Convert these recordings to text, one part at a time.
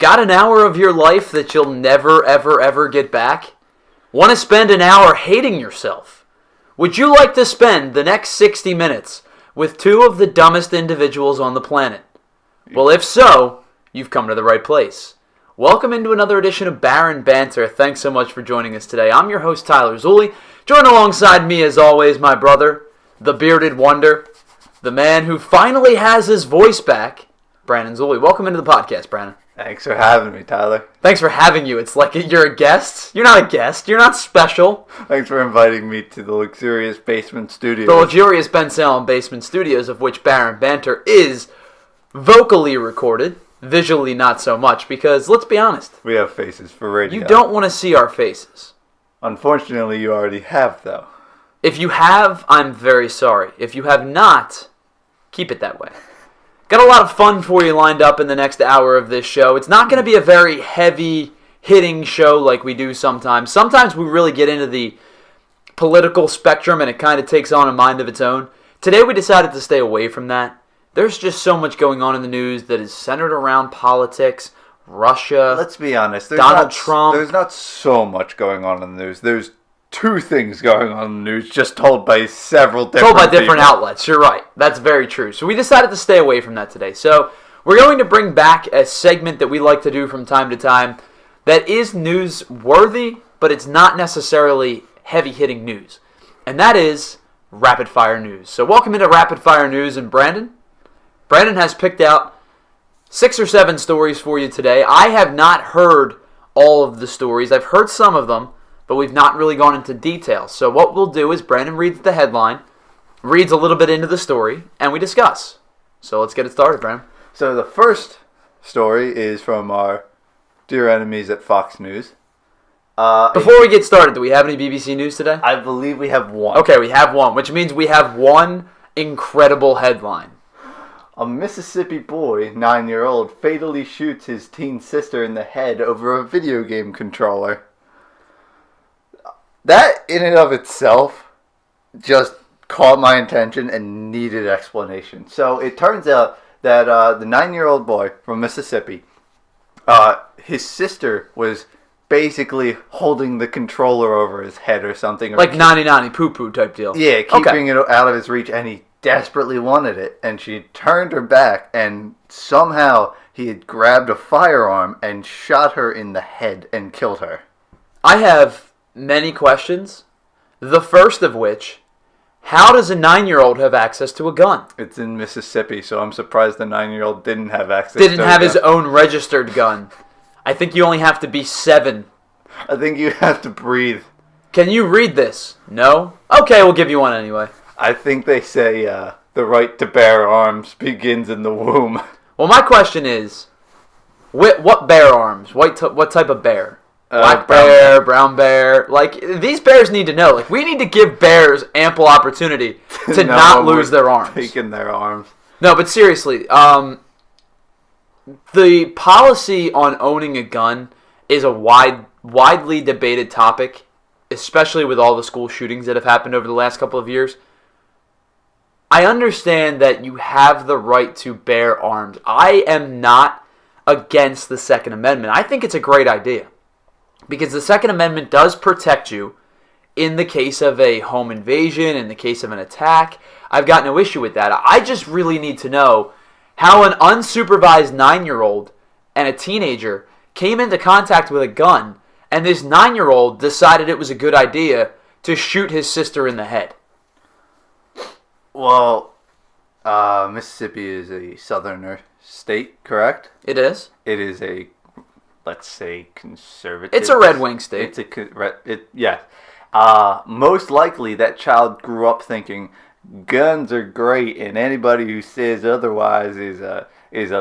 Got an hour of your life that you'll never, ever, ever get back? Want to spend an hour hating yourself? Would you like to spend the next 60 minutes with two of the dumbest individuals on the planet? Well, if so, you've come to the right place. Welcome into another edition of Baron Banter. Thanks so much for joining us today. I'm your host, Tyler Zulli. Joined alongside me, as always, my brother, the bearded wonder, the man who finally has his voice back, Brandon Zulli. Welcome into the podcast, Brandon. Thanks for having me, Tyler. Thanks for having you. It's like you're a guest. You're not a guest. You're not special. Thanks for inviting me to the luxurious basement studios. The luxurious Ben Salem Basement Studios, of which Baron Banter is vocally recorded. Visually, not so much, because let's be honest. We have faces for radio. You don't want to see our faces. Unfortunately, you already have, though. If you have, I'm very sorry. If you have not, keep it that way. Got a lot of fun for you lined up in the next hour of this show. It's not going to be a very heavy-hitting show like we do sometimes. Sometimes we really get into the political spectrum and it kind of takes on a mind of its own. Today we decided to stay away from that. There's just so much going on in the news that is centered around politics, Russia. Let's be honest. Donald Trump. There's not so much going on in the news. There's two things going on in the news just told by several different people. Outlets. You're right. That's very true. So we decided to stay away from that today. So we're going to bring back a segment that we like to do from time to time that is news-worthy, but it's not necessarily heavy-hitting news. And that is Rapid Fire News. So welcome into Rapid Fire News. And Brandon has picked out 6 or 7 stories for you today. I have not heard all of the stories. I've heard some of them, but we've not really gone into detail. So what we'll do is Brandon reads the headline, reads a little bit into the story, and we discuss. So let's get it started, Brandon. So the first story is from our dear enemies at Fox News. Before we get started, do we have any BBC News today? I believe we have one. Okay, we have one, which means we have one incredible headline. A Mississippi boy, 9-year-old, fatally shoots his teen sister in the head over a video game controller. That, in and of itself, just caught my attention and needed explanation. So, it turns out that the 9-year-old boy from Mississippi, his sister was basically holding the controller over his head or something. Like 90-90 poo-poo type deal. Yeah, keeping it out of his reach, and he desperately wanted it, and she turned her back, and somehow he had grabbed a firearm and shot her in the head and killed her. I have many questions. The first of which, how does a 9-year-old have access to a gun? It's in Mississippi, so I'm surprised the 9-year-old didn't have access to a gun. Didn't have his own registered gun. I think you only have to be 7. I think you have to breathe. Can you read this? No? Okay, we'll give you one anyway. I think they say the right to bear arms begins in the womb. Well, my question is, what bear arms? What type of bear? Black bear, brown bear. Like, these bears need to know. Like, we need to give bears ample opportunity to not lose their arms. Taking their arms. No, but seriously, the policy on owning a gun is a widely debated topic, especially with all the school shootings that have happened over the last couple of years. I understand that you have the right to bear arms. I am not against the Second Amendment. I think it's a great idea. Because the Second Amendment does protect you in the case of a home invasion, in the case of an attack. I've got no issue with that. I just really need to know how an unsupervised 9-year-old and a teenager came into contact with a gun, and this 9-year-old decided it was a good idea to shoot his sister in the head. Well, Mississippi is a southerner state, correct? It is. It is a, let's say, conservative. It's a red wing state. Yes. Most likely that child grew up thinking guns are great, and anybody who says otherwise is a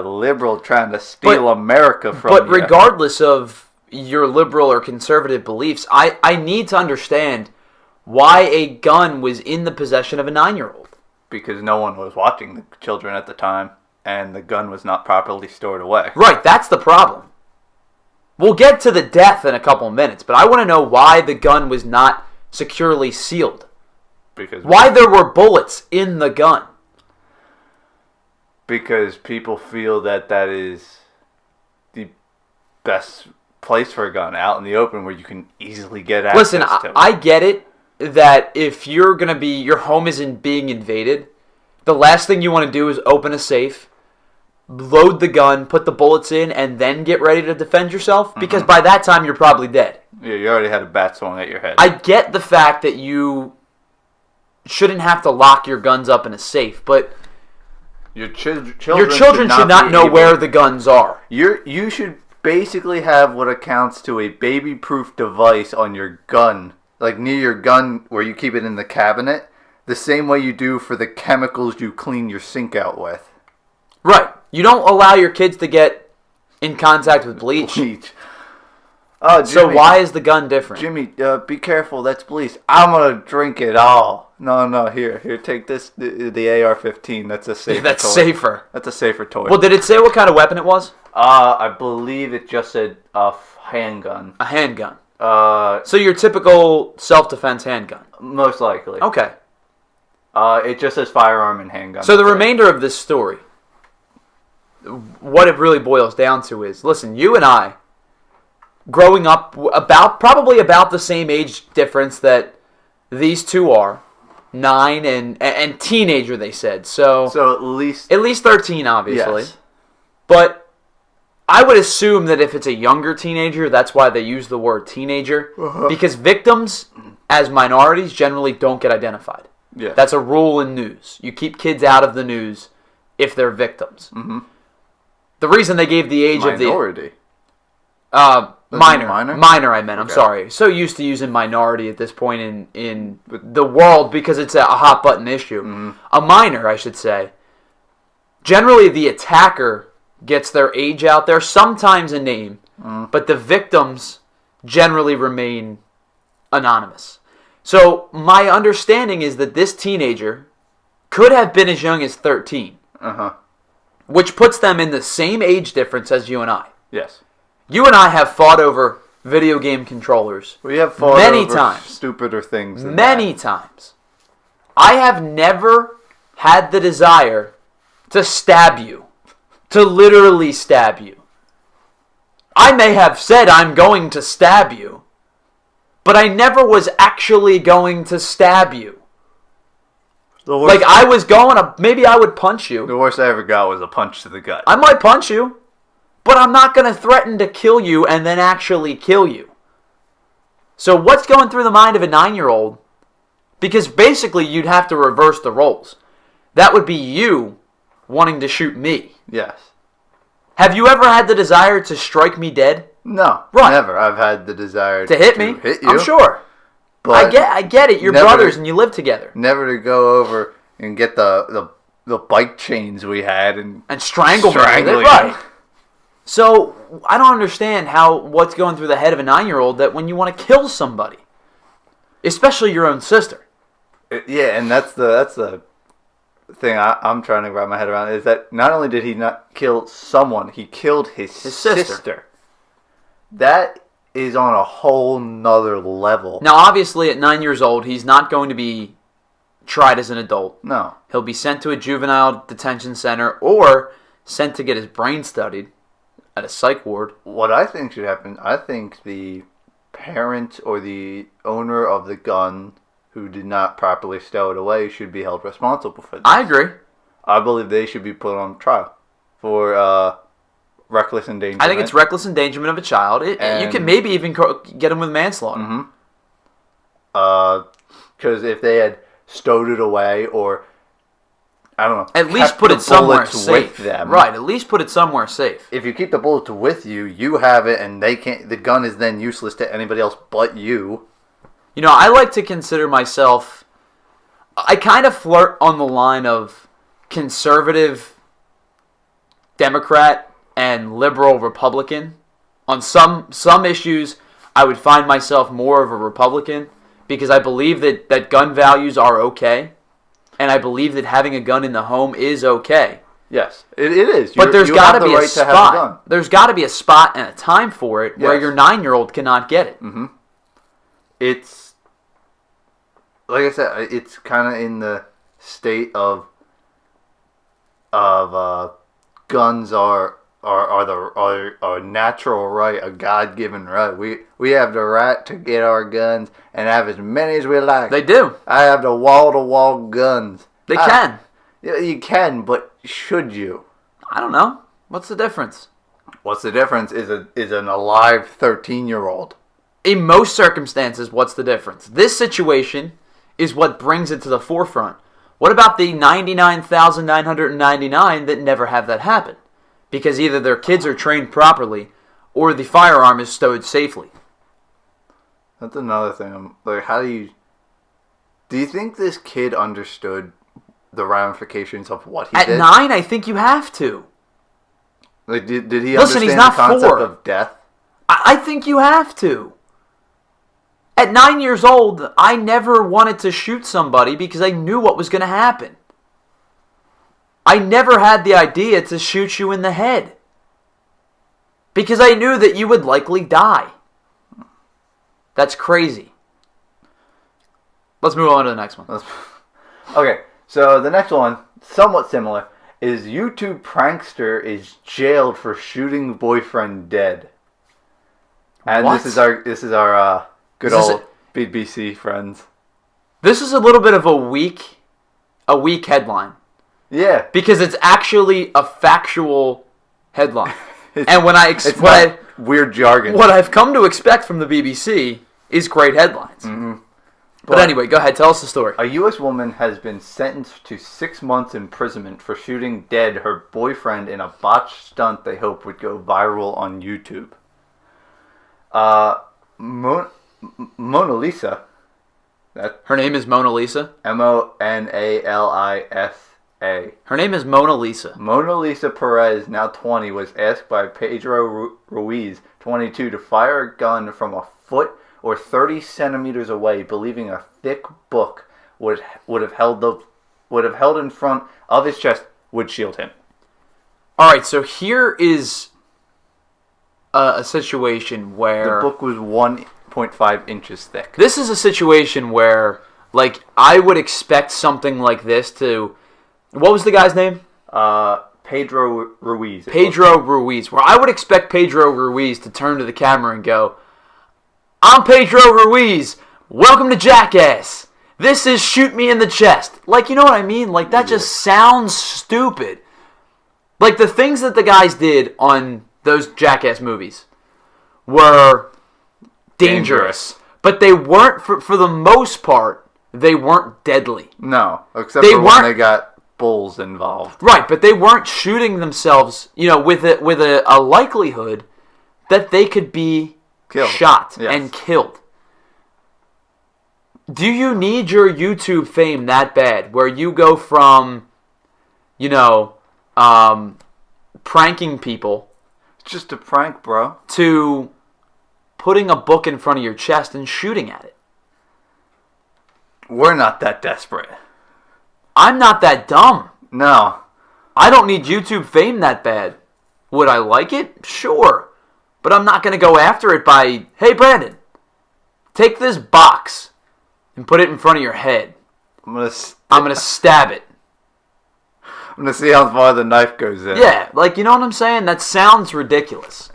liberal trying to steal America from you. But regardless of your liberal or conservative beliefs, I need to understand why a gun was in the possession of a 9-year-old. Because no one was watching the children at the time, and the gun was not properly stored away. Right, that's the problem. We'll get to the death in a couple of minutes, but I want to know why the gun was not securely sealed. Why there were bullets in the gun. Because people feel that is the best place for a gun, out in the open where you can easily get access Listen, to it. I get it that if you're going to be, your home isn't being invaded, the last thing you want to do is open a safe, load the gun, put the bullets in, and then get ready to defend yourself, because by that time you're probably dead. Yeah, you already had a bat swung at your head. I get the fact that you shouldn't have to lock your guns up in a safe, but your children should not be know able- where the guns are. You should basically have what accounts to a baby-proof device on your gun, like near your gun where you keep it in the cabinet, the same way you do for the chemicals you clean your sink out with. Right. You don't allow your kids to get in contact with bleach. Bleach. Oh, Jimmy, So why is the gun different? Jimmy, be careful. That's bleach. I'm gonna drink it all. No. Here. Take this. The AR-15. That's a safer. That's toy. safer. That's a safer toy. Well, did it say what kind of weapon it was? I believe it just said handgun. A handgun. Uh, So your typical self-defense handgun. most likely. Okay. It just says firearm and handgun. So the That's it. remainder of this story, what it really boils down to is, listen, you and I, growing up probably about the same age difference that these two are, 9 and teenager, they said. So at least 13, obviously. yes. But I would assume that if it's a younger teenager, that's why they use the word teenager. Because victims, as minorities, generally don't get identified. Yeah. That's a rule in news. You keep kids out of the news if they're victims. Mm-hmm. The reason they gave the age minority. of the Minor? minor, I meant. I'm Okay. sorry. So used to using minority at this point in the world because it's a hot button issue. Mm-hmm. A minor, I should say. Generally, the attacker gets their age out there, sometimes a name, but the victims generally remain anonymous. So my understanding is that this teenager could have been as young as 13, which puts them in the same age difference as you and I. Yes. You and I have fought over video game controllers We have fought many over times. stupider things. Than Many times. I have never had the desire to stab you. To literally stab you. I may have said I'm going to stab you, but I never was actually going to stab you. The worst, Like I was going to, maybe I would punch you. the worst I ever got was a punch to the gut. I might punch you, but I'm not going to threaten to kill you and then actually kill you. So what's going through the mind of a 9-year-old? Because basically you'd have to reverse the roles. That would be you wanting to shoot me. Yes. Have you ever had the desire to strike me dead? No. Right. Never. I've had the desire To hit me? hit you. I'm sure. But I get it. You're never brothers to- and you live together. Never to go over and get the bike chains we had and And strangle me with strangle it. you. Right. So I don't understand what's going through the head of a 9-year-old that when you want to kill somebody, especially your own sister. Yeah, and that's the thing I'm trying to wrap my head around is that not only did he not kill someone, he killed his sister. That is on a whole nother level. Now, obviously, at 9 years old, he's not going to be tried as an adult. No. He'll be sent to a juvenile detention center or sent to get his brain studied at a psych ward. What I think should happen, I think the parent or the owner of the gun who did not properly stow it away should be held responsible for this. I agree. I believe they should be put on trial for reckless endangerment. I think it's reckless endangerment of a child. You can maybe even get him with manslaughter. Because if they had stowed it away or, I don't know. At least kept put the it somewhere bullets safe. with them. Right, at least put it somewhere safe. If you keep the bullets with you, you have it and they can't, the gun is then useless to anybody else but you. You know, I like to consider myself, I kind of flirt on the line of conservative Democrat and liberal Republican. On some issues, I would find myself more of a Republican because I believe that gun values are okay. And I believe that having a gun in the home is okay. Yes, it is. But there's got to be a to have a gun. spot. There's got to be a spot and a time for it where Yes. your 9-year-old cannot get it. It's, like I said, it's kind of in the state of guns are are a natural right, a God-given right. We have the right to get our guns and have as many as we like. They do. I have the wall-to-wall guns. They can. Yeah, you can, but should you? I don't know. What's the difference? What's the difference is an alive 13-year-old. In most circumstances, what's the difference? This situation is what brings it to the forefront. What about the 99,999 that never have that happen? Because either their kids are trained properly or the firearm is stowed safely. That's another thing. Like, do you think this kid understood the ramifications of what he did? At 9, I think you have to. Like, did he Listen, understand he's not the concept 4. of death? I think you have to. At 9 years old, I never wanted to shoot somebody because I knew what was going to happen. I never had the idea to shoot you in the head because I knew that you would likely die. That's crazy. Let's move on to the next one. Okay, so the next one, somewhat similar, is YouTube prankster is jailed for shooting boyfriend dead. And What? this is our good Is this old BBC friends. This is a little bit of a weak headline Yeah. because it's actually a factual headline. And when It's not weird jargon. what I've come to expect from the BBC is great headlines. Mm-hmm. But anyway, go ahead. Tell us the story. A U.S. woman has been sentenced to 6 months imprisonment for shooting dead her boyfriend in a botched stunt they hope would go viral on YouTube. Mona Lisa, Her name is Mona Lisa. Monalisa. Her name is Mona Lisa. Mona Lisa Perez, now 20, was asked by Pedro Ruiz, 22, to fire a gun from a foot or 30 centimeters away, believing a thick book would have held in front of his chest would shield him. All right, so here is a situation where The book was 1.5 inches thick. this is a situation where, like, I would expect something like this to. What was the guy's name? Pedro Ruiz. Pedro Ruiz. Where I would expect Pedro Ruiz to turn to the camera and go, "I'm Pedro Ruiz. Welcome to Jackass. This is shoot me in the chest." Like, you know what I mean? Like, that just sounds stupid. Like, the things that the guys did on those Jackass movies were dangerous. But they weren't, for the most part, they weren't deadly. No, except They for when weren't- they got bulls involved. Right, but they weren't shooting themselves, with a likelihood that they could be Killed. shot Yes. and killed. Do you need your YouTube fame that bad, where you go from, pranking people It's just a prank, bro. to putting a book in front of your chest and shooting at it? We're not that desperate. I'm not that dumb. No. I don't need YouTube fame that bad. Would I like it? Sure. But I'm not going to go after it by, "Hey, Brandon, take this box and put it in front of your head. I'm gonna stab it." see how far the knife goes in. Yeah, like, you know what I'm saying? That sounds ridiculous.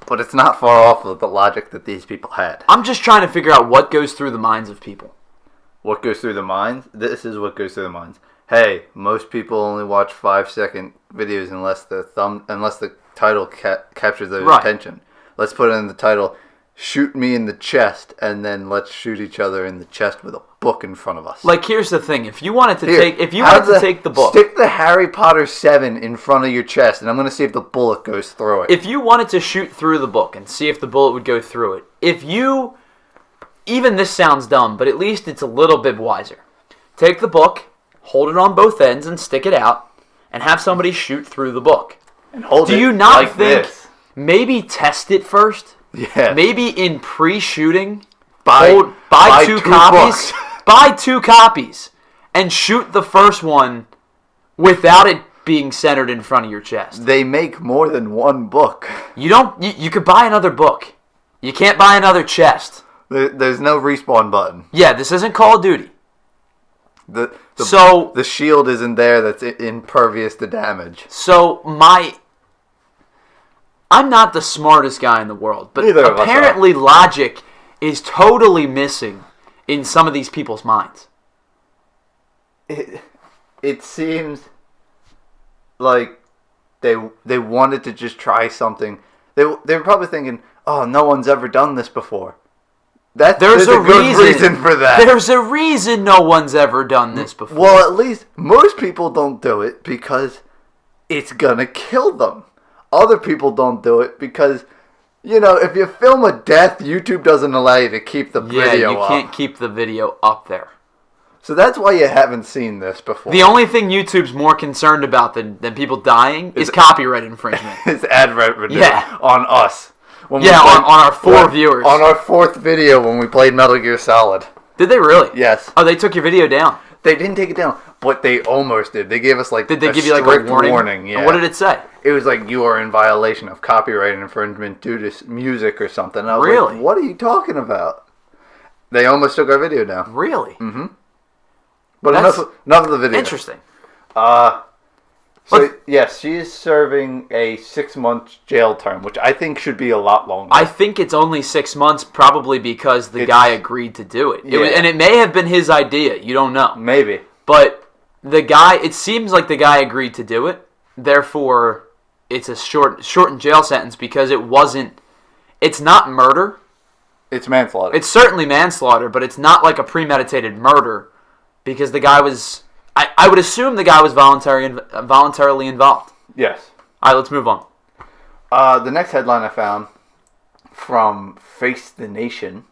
But it's not far off of the logic that these people had. I'm just trying to figure out what goes through the minds of people. What goes through the minds? This is what goes through the minds. Hey, most people only watch 5-second videos unless the title captures their Right. attention. Let's put in the title, "Shoot me in the chest," and then let's shoot each other in the chest with a book in front of us. Like, here's the thing: if you wanted to Here, take the book, stick the Harry Potter 7 in front of your chest, and I'm going to see if the bullet goes through it. if you wanted to shoot through the book and see if the bullet would go through it, even this sounds dumb, but at least it's a little bit wiser. Take the book, hold it on both ends, and stick it out, and have somebody shoot through the book. And hold Do it you not like think this. maybe test it first? Yeah. Maybe in pre-shooting, Buy buy two copies, books. buy 2 copies, and shoot the first one without it being centered in front of your chest. They make more than one book. You could buy another book. You can't buy another chest. There's no respawn button. Yeah, this isn't Call of Duty. The shield isn't there that's impervious to damage. So my I'm not the smartest guy in the world, but Neither of us are. apparently logic is totally missing in some of these people's minds. It seems like they wanted to just try something. They were probably thinking, oh, no one's ever done this before. There's a good reason for that. There's a reason no one's ever done this before. Well, at least most people don't do it because it's gonna kill them. Other people don't do it because, if you film a death, YouTube doesn't allow you to keep the video you up. can't keep the video up there. So that's why you haven't seen this before. The only thing YouTube's more concerned about than people dying is copyright infringement. It's ad revenue Yeah. on us. When on our four viewers. On our fourth video when we played Metal Gear Solid. Did they really? Yes. Oh, they took your video down. They didn't take it down, but they almost did. They gave us Did they give you like a warning? Yeah. What did it say? It was like, you are in violation of copyright infringement due to music or something. And I was Really? like, what are you talking about? They almost took our video down. Really? Mm-hmm. But That's enough of the video. Interesting. So, yes, she is serving a 6-month jail term, which I think should be a lot longer. I think it's only 6 months, probably because the guy agreed to do it. Yeah. And it may have been his idea. You don't know. Maybe. But it seems like the guy agreed to do it. Therefore, it's a shortened jail sentence because it's not murder. It's manslaughter. It's certainly manslaughter, but it's not like a premeditated murder because the guy was... I would assume the guy was voluntarily involved. Yes. All right, let's move on. The next headline I found from Face the Nation,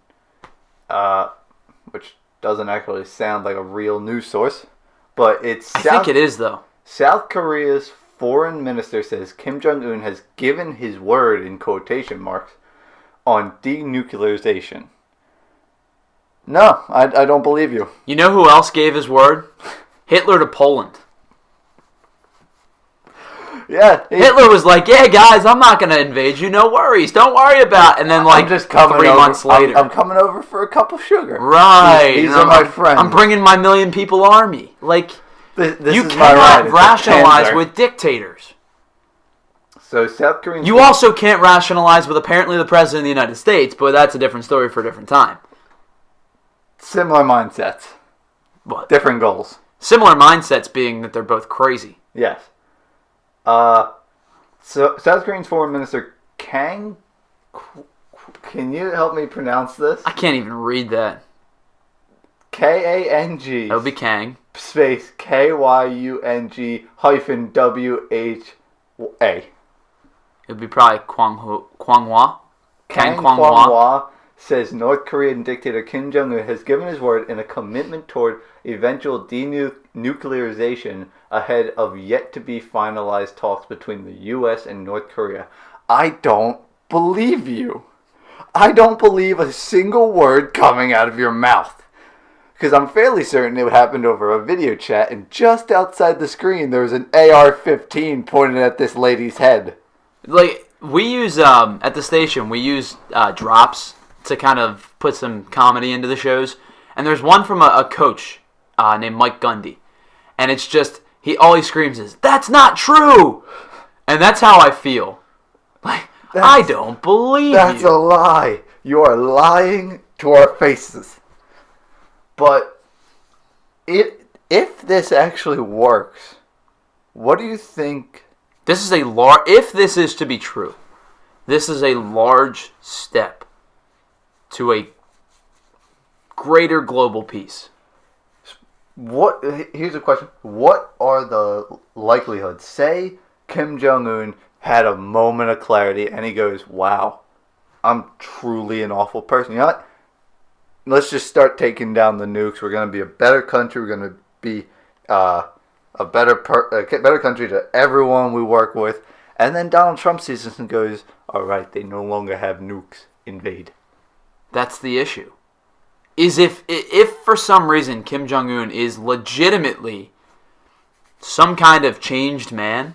which doesn't actually sound like a real news source, but it's... I think it is, though. South Korea's foreign minister says Kim Jong-un has given his word, in quotation marks, on denuclearization. No, I don't believe you. You know who else gave his word? Hitler to Poland. Yeah. Hitler was like, yeah, guys, I'm not going to invade you. No worries. Don't worry about it. And then, like, I'm just coming 3 over. months later. I'm coming over for a cup of sugar. Right. These are my friends. I'm bringing my 1,000,000 people army. Like, This you is my cannot ride. It's a rationalize Panzer. with dictators. So South Korean... You also can't rationalize with apparently the President of the United States, but that's a different story for a different time. Similar mindsets. What? Different goals. Similar mindsets being that they're both crazy. Yes. So South Korean's foreign minister Kang... Can you help me pronounce this? I can't even read that. K-A-N-G... That would be Kang. Space K-Y-U-N-G hyphen W-H-A. It would be probably Kwanghwa. Kang Kwanghwa. Kwang-wha says North Korean dictator Kim Jong-un has given his word in a commitment toward eventual denuclearization ahead of yet-to-be finalized talks between the U.S. and North Korea. I don't believe you. I don't believe a single word coming out of your mouth. Because I'm fairly certain it happened over a video chat, and just outside the screen there was an AR-15 pointed at this lady's head. Like, we use, at the station, we use drops to kind of put some comedy into the shows. And there's one from a coach named Mike Gundy. And it's just, all he screams is, "That's not true!" And that's how I feel. Like, I don't believe That's you. a lie. You are lying to our faces. But if this actually works, what do you think? This is if this is to be true, this is a large step to a greater global peace. Here's a question. What are the likelihoods? Say Kim Jong-un had a moment of clarity and he goes, wow, I'm truly an awful person. You know what? Let's just start taking down the nukes. We're going to be a better country. We're going to be a better country to everyone we work with. And then Donald Trump sees this and goes, all right, they no longer have nukes. Invade. That's the issue. Is if for some reason Kim Jong-un is legitimately some kind of changed man.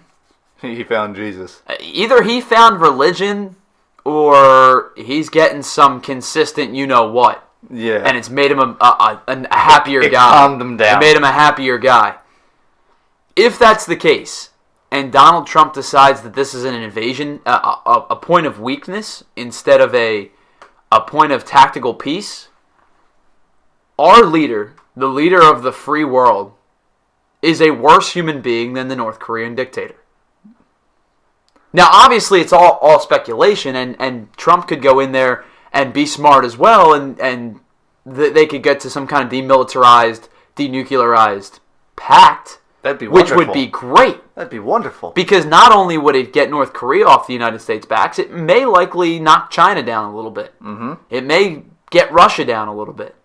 He found Jesus. Either he found religion or he's getting some consistent you-know-what. Yeah. And it's made him a happier guy. Calmed him down. It made him a happier guy. If that's the case, and Donald Trump decides that this is an invasion, a point of weakness instead of a point of tactical peace, our leader, the leader of the free world, is a worse human being than the North Korean dictator. Now, obviously, it's all speculation, and Trump could go in there and be smart as well, and they could get to some kind of demilitarized, denuclearized pact. That'd be which wonderful. would be great. That'd be wonderful. Because not only would it get North Korea off the United States' backs, it may likely knock China down a little bit. Mm-hmm. It may get Russia down a little bit.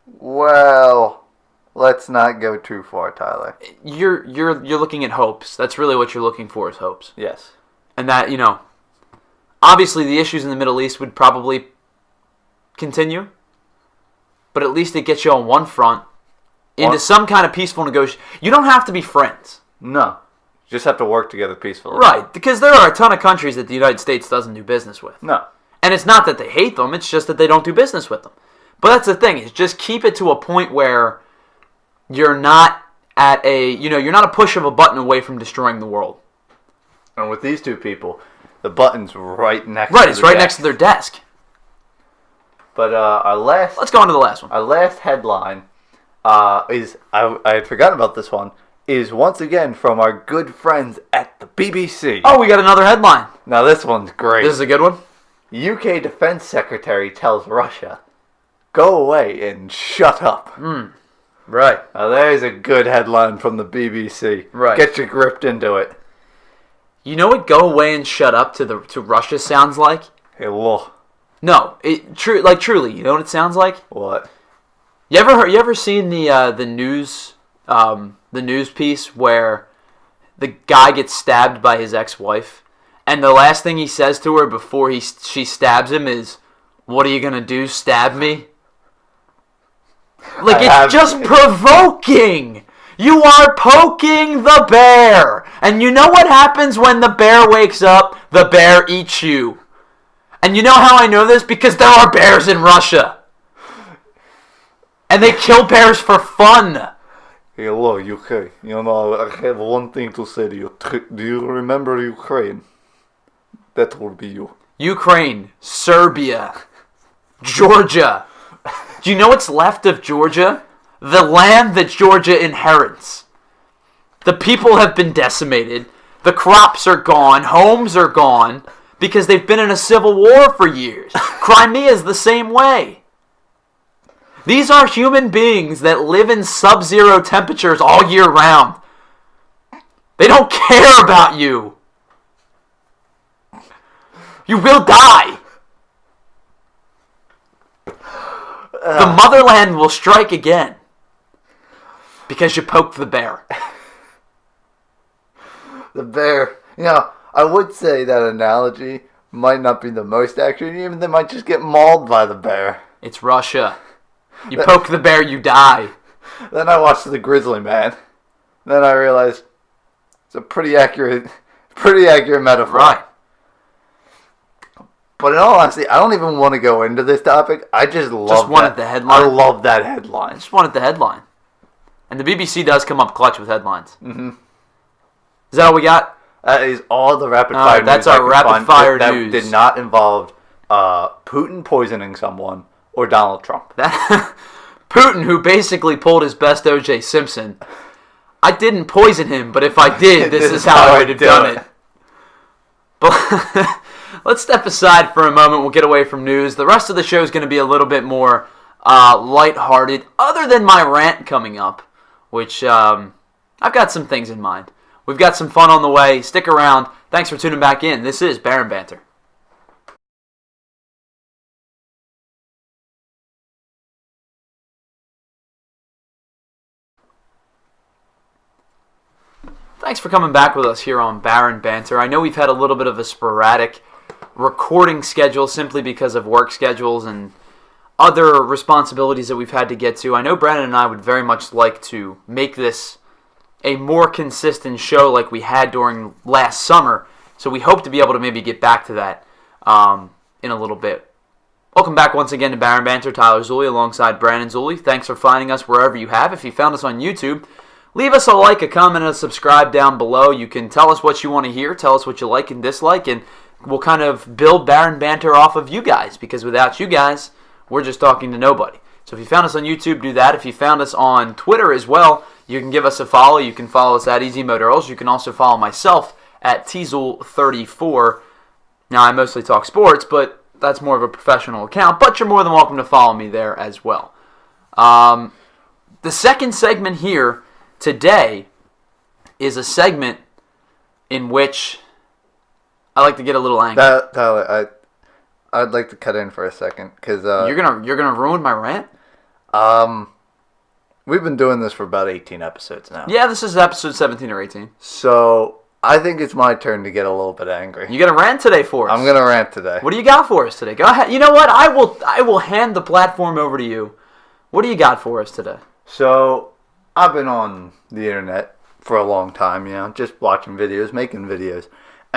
Well, let's not go too far, Tyler. You're looking at hopes. That's really what you're looking for, is hopes. Yes. And that, obviously the issues in the Middle East would probably continue, but at least it gets you on one front into some kind of peaceful negotiation. You don't have to be friends. No. You just have to work together peacefully. Right, because there are a ton of countries that the United States doesn't do business with. No. And it's not that they hate them, it's just that they don't do business with them. But that's the thing, is just keep it to a point where you're not at you're not a push of a button away from destroying the world. And with these two people, the button's right next to Right, the it's right desk. next to their desk. But Let's go on to the last one. our last headline is, I had forgotten about this one, is once again from our good friends at the BBC. Oh, we got another headline. Now this one's great. This is a good one. UK Defense Secretary tells Russia, go away and shut up. Right. Now there's a good headline from the BBC. Right. Get you gripped into it. You know what "go away and shut up" to Russia sounds like? Hello. No, truly. You know what it sounds like? What? You ever seen the news piece where the guy gets stabbed by his ex-wife, and the last thing he says to her before she stabs him is, "What are you gonna do? Stab me?" Like, it's just provoking. You are poking the bear. And you know what happens when the bear wakes up? The bear eats you. And you know how I know this? Because there are bears in Russia. And they kill bears for fun. Hello, UK. You know, I have one thing to say to you. Do you remember Ukraine? That will be you. Ukraine, Serbia, Georgia. Do you know what's left of Georgia? The land that Georgia inherits. The people have been decimated. The crops are gone. Homes are gone. Because they've been in a civil war for years. Crimea is the same way. These are human beings that live in sub-zero temperatures all year round. They don't care about you. You will die. The motherland will strike again. Because you poked the bear. The bear. You know, I would say that analogy might not be the most accurate. Even they might just get mauled by the bear. It's Russia. You poke the bear, you die. Then I watched The Grizzly Man. Then I realized it's a pretty accurate metaphor. Right. But in all honesty, I don't even want to go into this topic. I just love wanted the headline. I love that headline. I just wanted the headline. And the BBC does come up clutch with headlines. Mm-hmm. Is that all we got? That is all the rapid fire news. That's I our could rapid find fire that news. did not involve Putin poisoning someone or Donald Trump. Putin, who basically pulled his best O.J. Simpson. I didn't poison him, but if I did, this is how I would have done it. But let's step aside for a moment. We'll get away from news. The rest of the show is going to be a little bit more lighthearted, other than my rant coming up, which I've got some things in mind. We've got some fun on the way. Stick around. Thanks for tuning back in. This is Baron Banter. Thanks for coming back with us here on Baron Banter. I know we've had a little bit of a sporadic recording schedule simply because of work schedules and other responsibilities that we've had to get to. I know Brandon and I would very much like to make this a more consistent show like we had during last summer, so we hope to be able to maybe get back to that in a little bit. Welcome back once again to Baron Banter. Tyler Zulli alongside Brandon Zulli. Thanks for finding us wherever you have. If you found us on YouTube, leave us a like, a comment, and a subscribe down below. You can tell us what you want to hear, tell us what you like and dislike, and we'll kind of build Baron Banter off of you guys, because without you guys, we're just talking to nobody. So if you found us on YouTube, do that. If you found us on Twitter as well, you can give us a follow. You can follow us at Easy Motor Earls. You can also follow myself at Teasel34. Now, I mostly talk sports, but that's more of a professional account. But you're more than welcome to follow me there as well. The second segment here today is a segment in which I like to get a little angry. Tyler, I'd like to cut in for a second because you're gonna ruin my rant. We've been doing this for about 18 episodes now. Yeah, this is episode 17 or 18. So I think it's my turn to get a little bit angry. You got a rant today for us. I'm gonna rant today. What do you got for us today? Go ahead. You know what? I will hand the platform over to you. What do you got for us today? So I've been on the internet for a long time, just watching videos, making videos.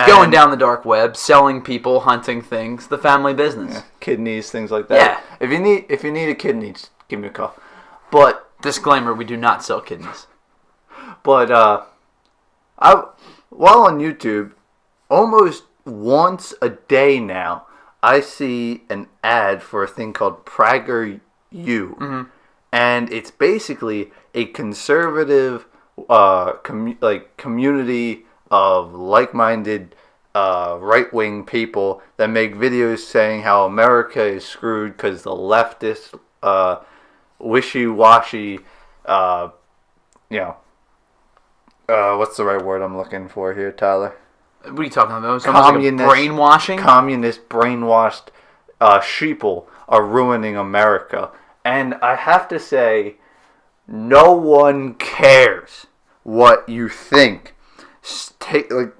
Going down the dark web, selling people, hunting things, the family business. Yeah, kidneys, things like that. Yeah. If you need a kidney, just give me a call. But disclaimer, we do not sell kidneys. But while on YouTube, almost once a day now, I see an ad for a thing called PragerU. Mm-hmm. And it's basically a conservative community of like-minded right-wing people that make videos saying how America is screwed because the leftist wishy-washy what's the right word I'm looking for here, Tyler? What are you talking about? Communist, like brainwashing? Communist brainwashed sheeple are ruining America. And I have to say, no one cares what you think. And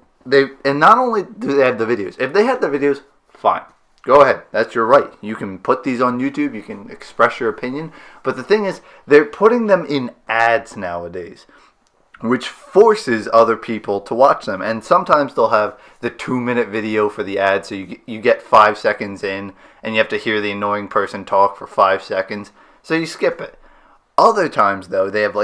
not only do they have the videos. If they had the videos, fine. Go ahead. That's your right. You can put these on YouTube. You can express your opinion. But the thing is, they're putting them in ads nowadays, which forces other people to watch them. And sometimes they'll have the 2-minute video for the ad, so you get 5 seconds in, and you have to hear the annoying person talk for 5 seconds, so you skip it. Other times, though, they have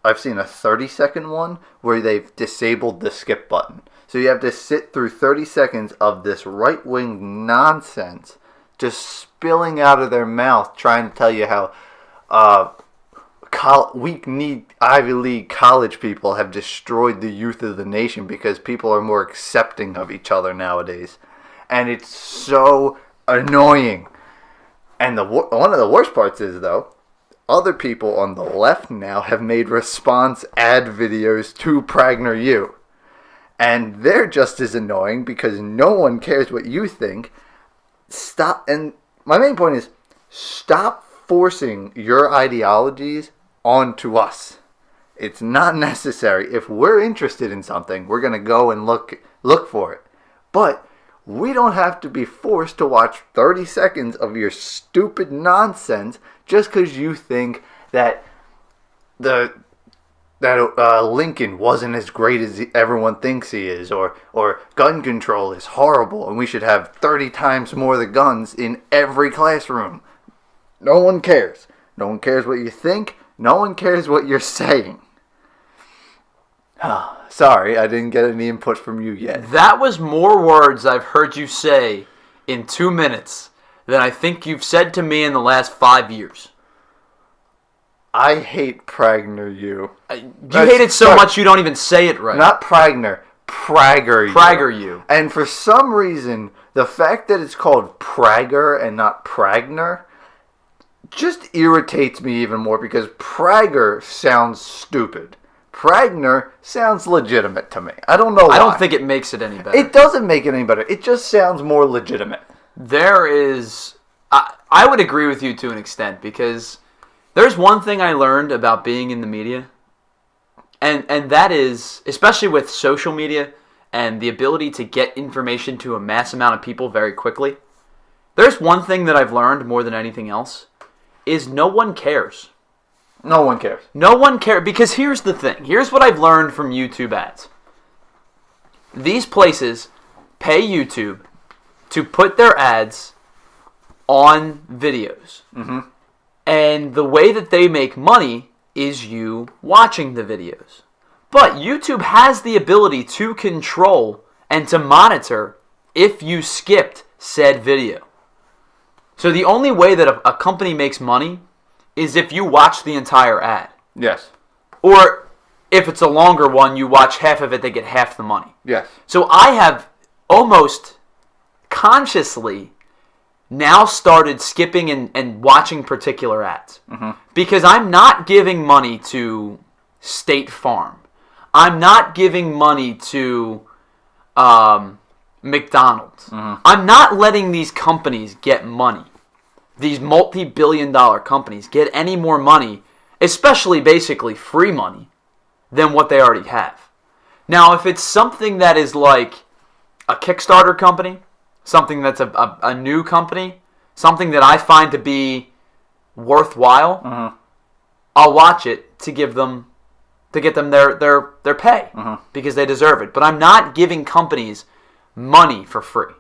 I've seen a 30-second one where they've disabled the skip button. So you have to sit through 30 seconds of this right-wing nonsense just spilling out of their mouth trying to tell you how weak-kneed Ivy League college people have destroyed the youth of the nation because people are more accepting of each other nowadays. And it's so annoying. And one of the worst parts is, though, other people on the left now have made response ad videos to PragerU. And they're just as annoying because no one cares what you think. Stop. And my main point is, stop forcing your ideologies onto us. It's not necessary. If we're interested in something, we're going to go and look for it. But we don't have to be forced to watch 30 seconds of your stupid nonsense just because you think that Lincoln wasn't as great as everyone thinks he is, or gun control is horrible and we should have 30 times more of the guns in every classroom. No one cares. No one cares what you think. No one cares what you're saying. Sorry, I didn't get any input from you yet. That was more words I've heard you say in 2 minutes than I think you've said to me in the last 5 years. I hate PragerU. You hate it so much you don't even say it right. Not Pragner, PragerU. PragerU. And for some reason, the fact that it's called Prager and not Pragner just irritates me even more because Prager sounds stupid. Pragner sounds legitimate to me. I don't know why. I don't think it makes it any better. It doesn't make it any better. It just sounds more legitimate. There is... I would agree with you to an extent because there's one thing I learned about being in the media, and that is, especially with social media and the ability to get information to a mass amount of people very quickly, there's one thing that I've learned more than anything else, is no one cares. No one cares. No one cares, because here's the thing. Here's what I've learned from YouTube ads. These places pay YouTube to put their ads on videos. Mm-hmm. And the way that they make money is you watching the videos. But YouTube has the ability to control and to monitor if you skipped said video. So the only way that a company makes money is if you watch the entire ad. Yes. Or if it's a longer one, you watch half of it, they get half the money. Yes. So I have almost consciously now started skipping and watching particular ads. Because I'm not giving money to State Farm. I'm not giving money to McDonald's. I'm not letting these companies get money. These multi-billion-dollar companies get any more money, especially basically free money, than what they already have. Now, if it's something that is like a Kickstarter company, something that's a new company, something that I find to be worthwhile, I'll watch it to get them their pay because they deserve it. But I'm not giving companies money for free.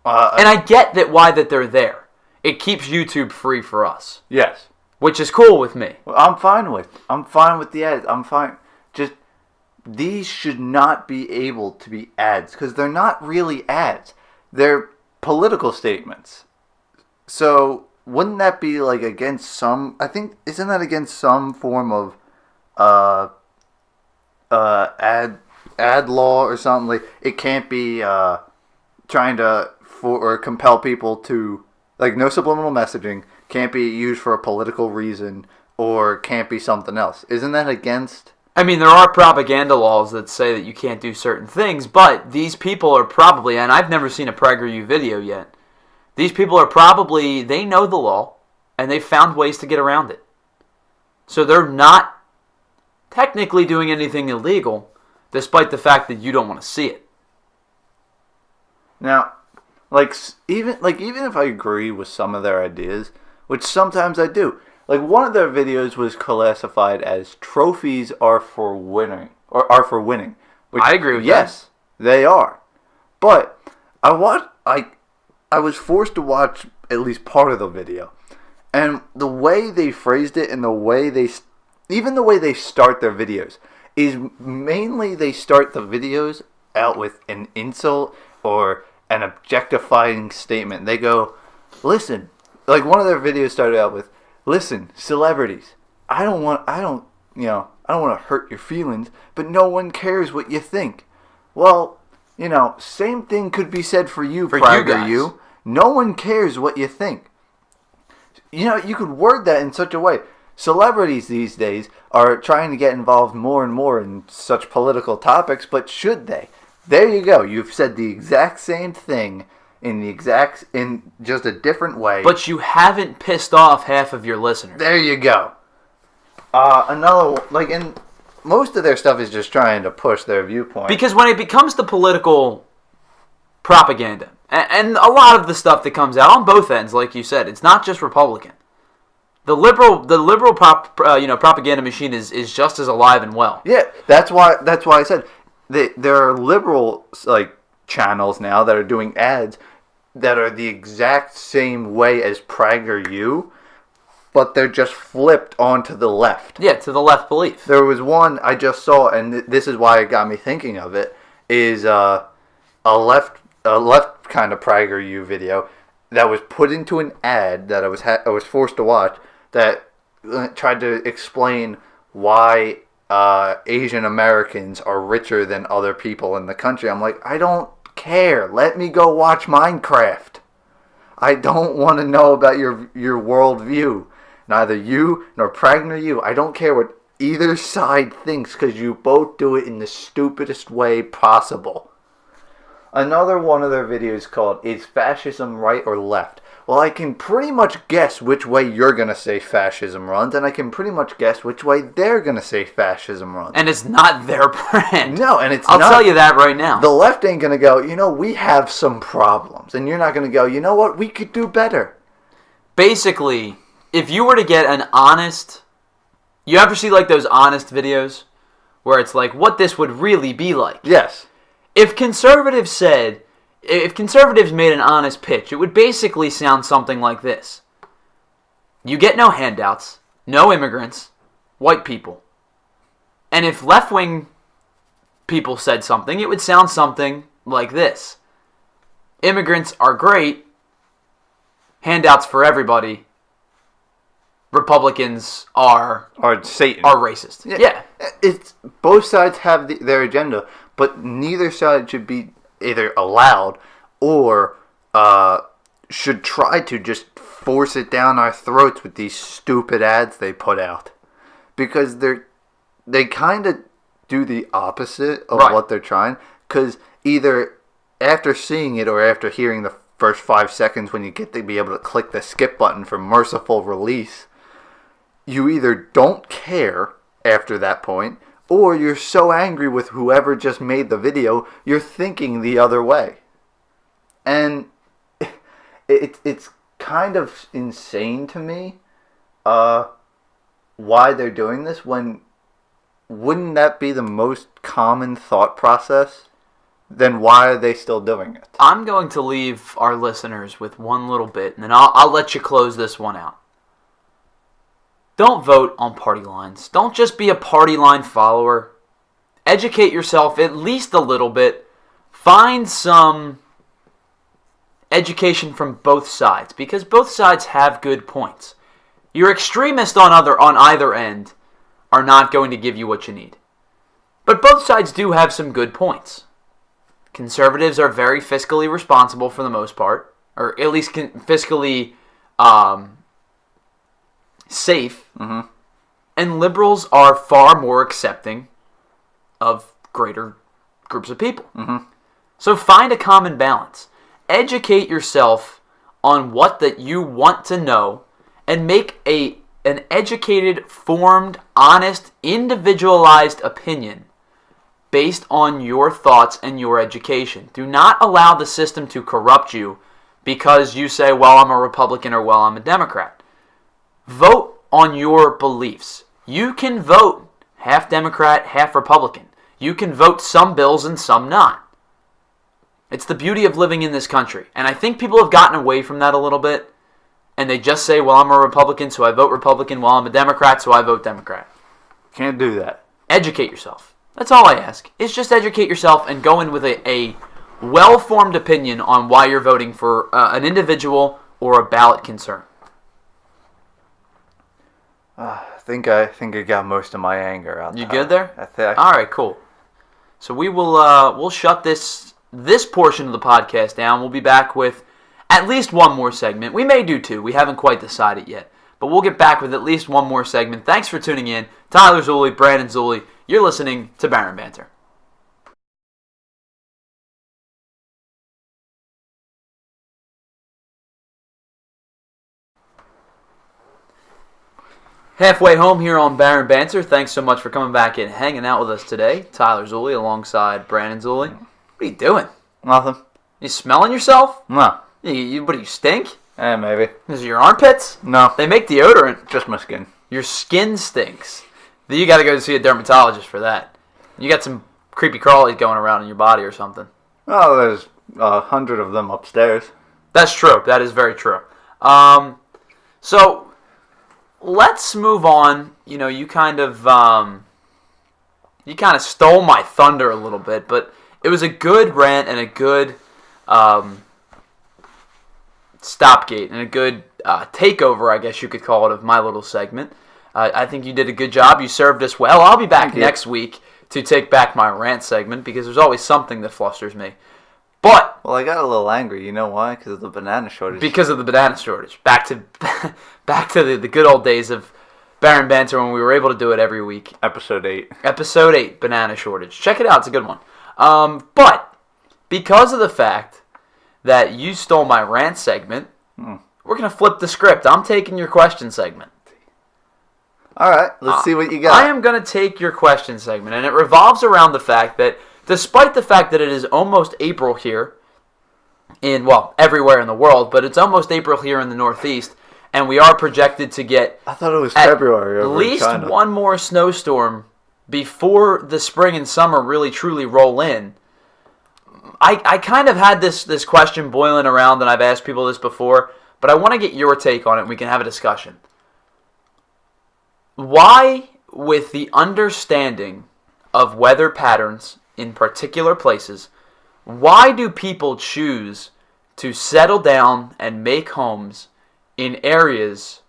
And I get that they're there. It keeps YouTube free for us. Yes. Which is cool with me. Well, I'm fine with the ads. I'm fine. Just these should not be able to be ads because they're not really ads. They're political statements. So wouldn't that be like against some? I think isn't that against some form of ad law or something? Like it can't be trying to or compel people to like no subliminal messaging can't be used for a political reason or can't be something else. Isn't that against? I mean, there are propaganda laws that say that you can't do certain things, but these people are probably, and I've never seen a PragerU video yet, these people are probably, they know the law, and they've found ways to get around it. So they're not technically doing anything illegal, despite the fact that you don't want to see it. Now, even if I agree with some of their ideas, which sometimes I do, like one of their videos was classified as trophies are for winning, Which, I agree with that. Yes, they are. But I was forced to watch at least part of the video, and the way they phrased it and the way they start their videos is mainly they start the videos out with an insult or an objectifying statement. They go, listen, like one of their videos started out with, listen, celebrities, I don't want to hurt your feelings, but no one cares what you think. Well, same thing could be said for you, PragerU. No one cares what you think. You could word that in such a way. Celebrities these days are trying to get involved more and more in such political topics, but should they? There you go. You've said the exact same thing in just a different way. But you haven't pissed off half of your listeners. There you go. And most of their stuff is just trying to push their viewpoint. Because when it becomes the political propaganda, and a lot of the stuff that comes out on both ends, like you said, it's not just Republican. The liberal propaganda machine is just as alive and well. Yeah, that's why I said there are liberal channels now that are doing ads that are the exact same way as PragerU, but they're just flipped onto the left. Yeah, to the left belief. There was one I just saw, and this is why it got me thinking of it, is a left kind of PragerU video that was put into an ad that I was forced to watch that tried to explain why Asian Americans are richer than other people in the country. I'm like, I don't care. Let me go watch Minecraft. I don't want to know about your worldview. Neither you nor PragerU. I don't care what either side thinks because you both do it in the stupidest way possible. Another one of their videos called, Is Fascism Right or Left? Well, I can pretty much guess which way you're going to say fascism runs, and I can pretty much guess which way they're going to say fascism runs. And it's not their brand. No, and it's I'll not. tell you that right now. The left ain't going to go, we have some problems. And you're not going to go, you know what, we could do better. Basically, if you were to get an honest... You ever see those honest videos? Where it's like, what this would really be like? Yes. If conservatives made an honest pitch, it would basically sound something like this. You get no handouts, no immigrants, white people. And if left-wing people said something, it would sound something like this. Immigrants are great. Handouts for everybody. Republicans are Satan. Are racist. Yeah. It's both sides have their agenda, but neither side should be either allowed or should try to just force it down our throats with these stupid ads they put out, because they kind of do the opposite of Right. what they're trying. Because either after seeing it or after hearing the first 5 seconds when you get to be able to click the skip button for merciful release, you either don't care after that point, or you're so angry with whoever just made the video, you're thinking the other way. And it's kind of insane to me why they're doing this, when wouldn't that be the most common thought process? Then why are they still doing it? I'm going to leave our listeners with one little bit, and then I'll let you close this one out. Don't vote on party lines. Don't just be a party line follower. Educate yourself at least a little bit. Find some education from both sides, because both sides have good points. Your extremists on either end are not going to give you what you need. But both sides do have some good points. Conservatives are very fiscally responsible for the most part, or at least fiscally safe, and liberals are far more accepting of greater groups of people. So find a common balance. Educate yourself on what that you want to know, and make an educated, formed, honest, individualized opinion based on your thoughts and your education. Do not allow the system to corrupt you because you say, well, I'm a Republican, or well, I'm a Democrat. Vote on your beliefs. You can vote half Democrat, half Republican. You can vote some bills and some not. It's the beauty of living in this country. And I think people have gotten away from that a little bit. And they just say, well, I'm a Republican, so I vote Republican. Well, I'm a Democrat, so I vote Democrat. Can't do that. Educate yourself. That's all I ask. Is just educate yourself and go in with a well-formed opinion on why you're voting for an individual or a ballot concern. I think I got most of my anger out. You good there? I think. All right, cool. So we will we'll shut this portion of the podcast down. We'll be back with at least one more segment. We may do two. We haven't quite decided yet. But we'll get back with at least one more segment. Thanks for tuning in. Tyler Zulli, Brandon Zulli. You're listening to Baron Banter. Halfway home here on Baron Banter. Thanks so much for coming back and hanging out with us today. Tyler Zulli alongside Brandon Zulli. What are you doing? Nothing. You smelling yourself? No. What do you stink? Maybe. Is it your armpits? No. They make deodorant. Just my skin. Your skin stinks. You got to go see a dermatologist for that. You got some creepy crawlies going around in your body or something. Oh, there's 100 of them upstairs. That's true. That is very true. So let's move on. You know, you kind of stole my thunder a little bit, but it was a good rant and a good stopgate and a good takeover, I guess you could call it, of my little segment. I think you did a good job. You served us well. I'll be back next week to take back my rant segment because there's always something that flusters me. But well, I got a little angry. You know why? Because of the banana shortage. Because of the banana shortage. Back to the good old days of Baron Banter when we were able to do it every week. Episode 8. Episode 8, banana shortage. Check it out. It's a good one. But because of the fact that you stole my rant segment, we're going to flip the script. I'm taking your question segment. All right, let's see what you got. I am going to take your question segment, and it revolves around the fact that despite the fact that it is almost April here, everywhere in the world, but it's almost April here in the Northeast, and we are projected to get I thought it was February over at least in China. one more snowstorm before the spring and summer really truly roll in. I kind of had this question boiling around, and I've asked people this before, but I want to get your take on it, and we can have a discussion. Why with the understanding of weather patterns in particular places, why do people choose to settle down and make homes in areas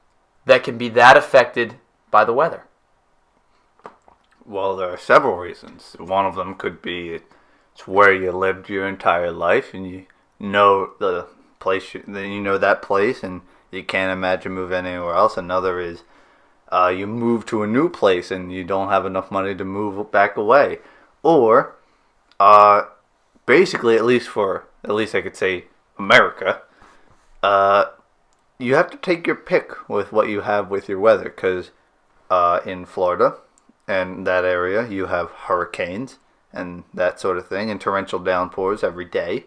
that can be that affected by the weather? Well, there are several reasons. One of them could be it's where you lived your entire life, and you know the place. Then you know that place, and you can't imagine moving anywhere else. Another is you move to a new place, and you don't have enough money to move back away. Or, basically, at least I could say America, you have to take your pick with what you have with your weather, because in Florida and that area, you have hurricanes and that sort of thing, and torrential downpours every day.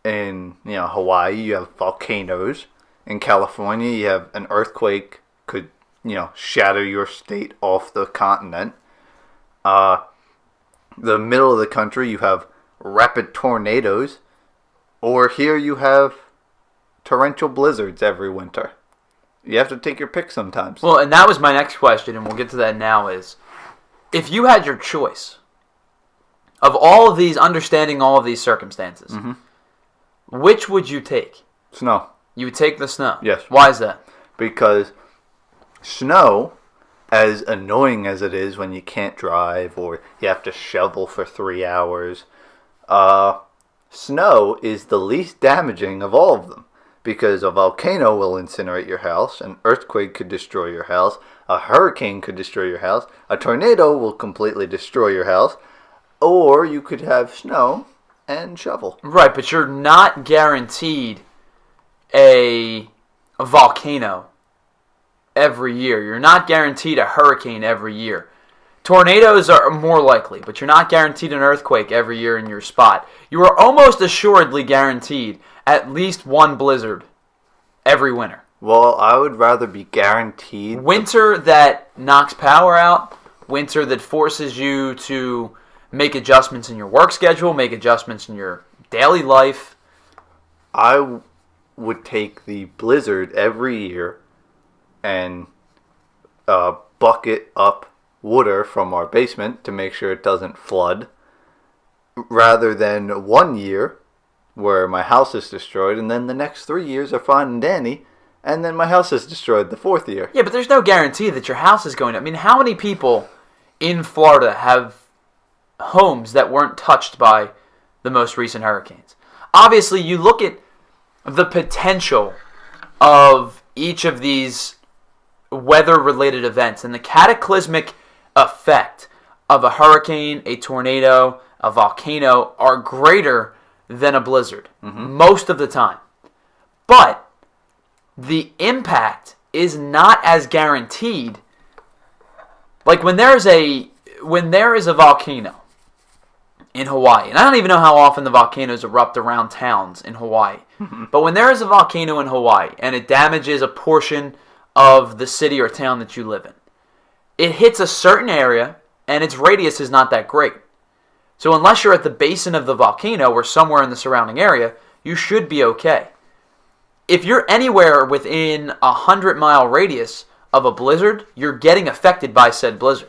In Hawaii, you have volcanoes. In California, you have an earthquake could shatter your state off the continent. The middle of the country, you have rapid tornadoes, or here you have torrential blizzards every winter. You have to take your pick sometimes. Well, and that was my next question, and we'll get to that now, is if you had your choice of understanding all of these circumstances, which would you take? Snow. You would take the snow? Yes. Why is that? Because snow, as annoying as it is when you can't drive or you have to shovel for 3 hours, snow is the least damaging of all of them. Because a volcano will incinerate your house, an earthquake could destroy your house, a hurricane could destroy your house, a tornado will completely destroy your house, or you could have snow and shovel. Right, but you're not guaranteed a volcano every year. You're not guaranteed a hurricane every year. Tornadoes are more likely, but you're not guaranteed an earthquake every year in your spot. You are almost assuredly guaranteed at least one blizzard every winter. Well, I would rather be guaranteed Winter that knocks power out, winter that forces you to make adjustments in your work schedule, make adjustments in your daily life. I would take the blizzard every year and bucket up water from our basement to make sure it doesn't flood, rather than 1 year where my house is destroyed and then the next 3 years are fine and dandy, and then my house is destroyed the 4th year. Yeah, but there's no guarantee that your house is going to... I mean, how many people in Florida have homes that weren't touched by the most recent hurricanes? Obviously, you look at the potential of each of these weather-related events and the cataclysmic effect of a hurricane, a tornado, a volcano are greater than a blizzard most of the time. But the impact is not as guaranteed. Like when there is a volcano in Hawaii, and I don't even know how often the volcanoes erupt around towns in Hawaii, but when there is a volcano in Hawaii and it damages a portion of the city or town that you live in, it hits a certain area and its radius is not that great. So unless you're at the basin of the volcano or somewhere in the surrounding area, you should be okay. If you're anywhere within a 100-mile radius of a blizzard, you're getting affected by said blizzard.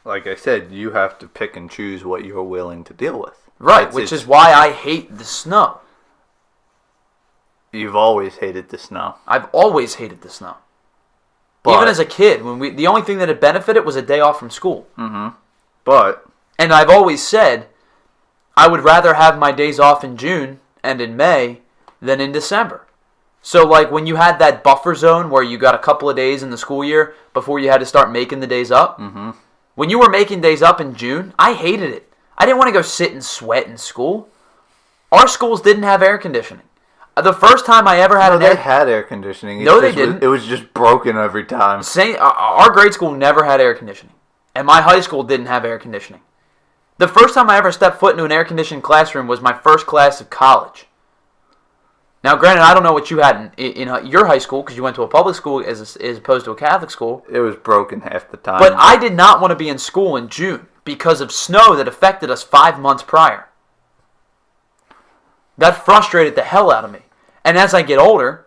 Like I said, you have to pick and choose what you're willing to deal with. Right, which is why I hate the snow. You've always hated the snow. I've always hated the snow. But, even as a kid, the only thing that had benefited was a day off from school. But, and I've always said I would rather have my days off in June and in May than in December. So like when you had that buffer zone where you got a couple of days in the school year before you had to start making the days up, when you were making days up in June, I hated it. I didn't want to go sit and sweat in school. Our schools didn't have air conditioning. The first time I ever had they had air conditioning. No, they didn't. It was just broken every time. Our grade school never had air conditioning. And my high school didn't have air conditioning. The first time I ever stepped foot into an air-conditioned classroom was my first class of college. Now, granted, I don't know what you had in your high school because you went to a public school as opposed to a Catholic school. It was broken half the time. But I did not want to be in school in June because of snow that affected us 5 months prior. That frustrated the hell out of me. And as I get older,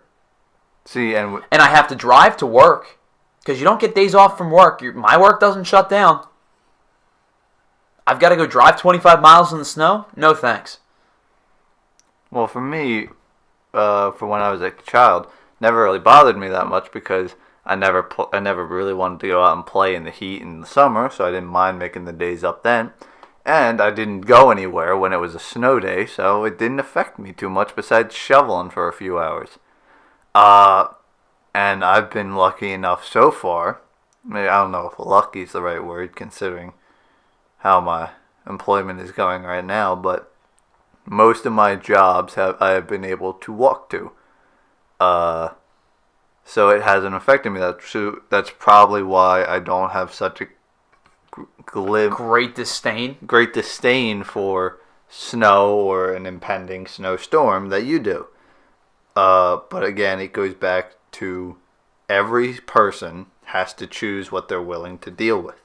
See, and I have to drive to work because you don't get days off from work. My work doesn't shut down. I've got to go drive 25 miles in the snow? No thanks. well, for me, for when I was a child, never really bothered me that much because I never really wanted to go out and play in the heat in the summer, so I didn't mind making the days up then. And I didn't go anywhere when it was a snow day, so it didn't affect me too much besides shoveling for a few hours. And I've been lucky enough so far. Maybe, I don't know if lucky is the right word considering how my employment is going right now, but most of my jobs I have been able to walk to. So it hasn't affected me. That's probably why I don't have such a Great disdain for snow or an impending snowstorm that you do. But again, it goes back to every person has to choose what they're willing to deal with.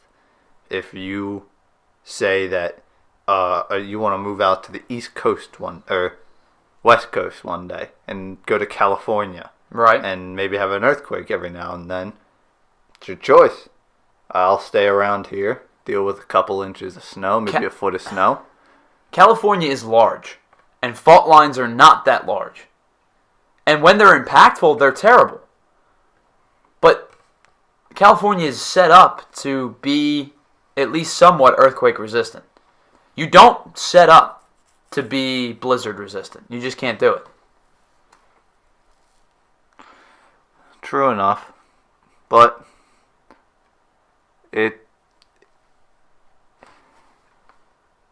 If you say that you want to move out to the East Coast or West Coast one day and go to California, right, and maybe have an earthquake every now and then, it's your choice. I'll stay around here, deal with a couple inches of snow, maybe a foot of snow. California is large, and fault lines are not that large. And when they're impactful, they're terrible. But California is set up to be at least somewhat earthquake resistant. You don't set up to be blizzard resistant. You just can't do it. True enough. But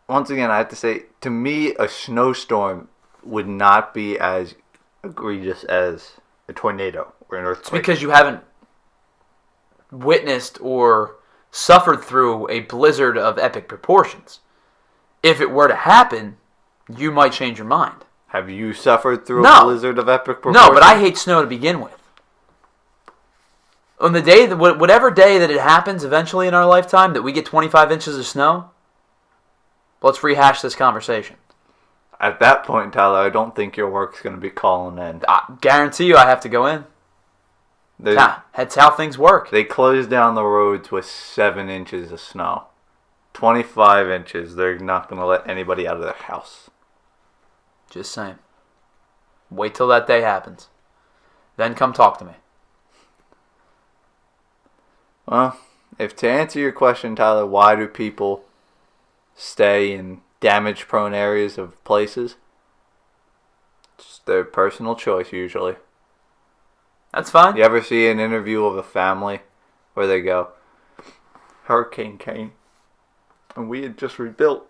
once again, I have to say, to me, a snowstorm would not be as egregious as a tornado or an earthquake. It's because you haven't witnessed or suffered through a blizzard of epic proportions. If it were to happen, you might change your mind. Have you suffered through a blizzard of epic proportions? No, but I hate snow to begin with. On the day, whatever day that it happens eventually in our lifetime, that we get 25 inches of snow, let's rehash this conversation. At that point, Tyler, I don't think your work's going to be calling in. I guarantee you I have to go in. That's how things work. They closed down the roads with 7 inches of snow. 25 inches, they're not going to let anybody out of their house. Just saying. Wait till that day happens. Then come talk to me. Well, if to answer your question, Tyler, why do people stay in damage-prone areas of places? It's their personal choice, usually. That's fine. You ever see an interview of a family where they go, Hurricane came, and we had just rebuilt.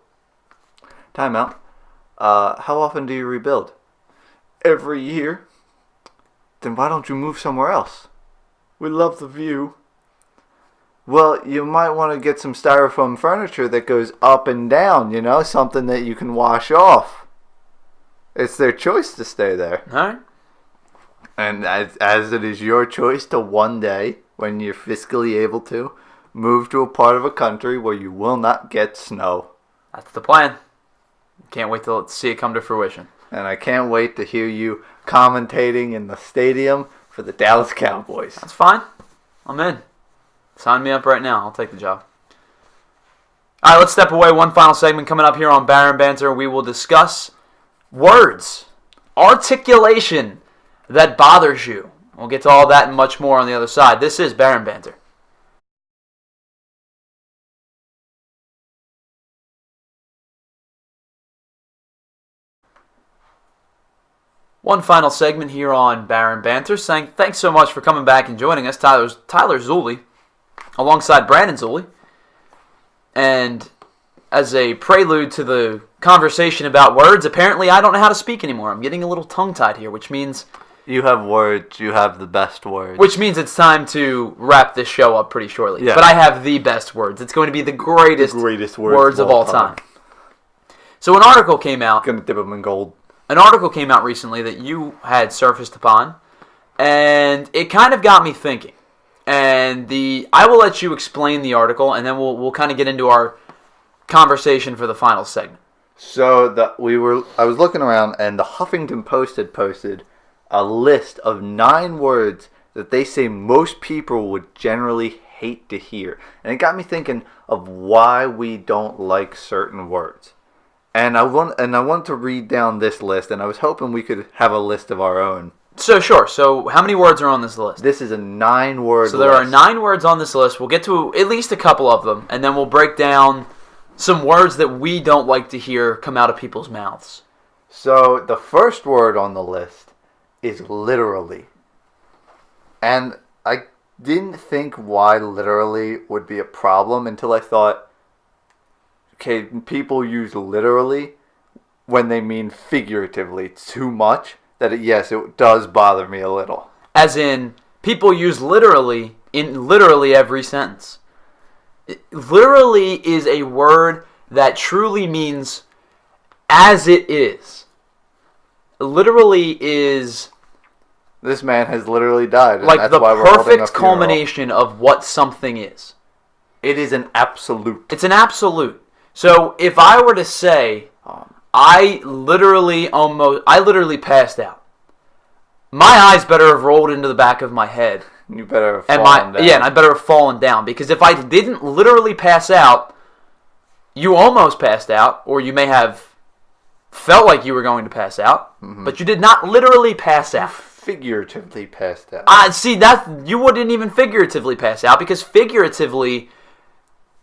Time out. How often do you rebuild? Every year. Then why don't you move somewhere else? We love the view. Well, you might want to get some styrofoam furniture that goes up and down, something that you can wash off. It's their choice to stay there. All right. And as it is your choice to one day, when you're fiscally able to, move to a part of a country where you will not get snow. That's the plan. Can't wait to see it come to fruition. And I can't wait to hear you commentating in the stadium for the Dallas Cowboys. That's fine. I'm in. Sign me up right now. I'll take the job. All right, let's step away. One final segment coming up here on Baron Banter. We will discuss words, articulation that bothers you. We'll get to all that and much more on the other side. This is Baron Banter. One final segment here on Baron Banter, saying thanks so much for coming back and joining us. Tyler Zulli, alongside Brandon Zulli. And as a prelude to the conversation about words, apparently I don't know how to speak anymore. I'm getting a little tongue-tied here, which means... You have words. You have the best words. Which means it's time to wrap this show up pretty shortly. Yeah. But I have the best words. It's going to be the greatest words of all time. So an article came out. Gonna dip them in gold. An article came out recently that you had surfaced upon, and it kind of got me thinking. And I will let you explain the article, and then we'll kind of get into our conversation for the final segment. So I was looking around, and the Huffington Post had posted a list of 9 words that they say most people would generally hate to hear. And it got me thinking of why we don't like certain words. And I want to read down this list, and I was hoping we could have a list of our own. So sure. So how many words are on this list? This is a 9-word list. So there are 9 words on this list. We'll get to at least a couple of them, and then we'll break down some words that we don't like to hear come out of people's mouths. So the first word on the list is literally. And I didn't think why literally would be a problem until I thought, okay, people use literally when they mean figuratively too much. Yes, it does bother me a little. As in, people use literally in literally every sentence. Literally is a word that truly means as it is. Literally is This man has literally died. And like that's the why we're holding a perfect funeral. culmination of what something is. It is an absolute. It's an absolute. So if I were to say, I literally passed out. My eyes better have rolled into the back of my head. You better have fallen down. Yeah, and I better have fallen down. Because if I didn't literally pass out, you almost passed out, or you may have felt like you were going to pass out, but you did not literally pass out. Figuratively passed out. See, that you wouldn't even figuratively pass out, because figuratively,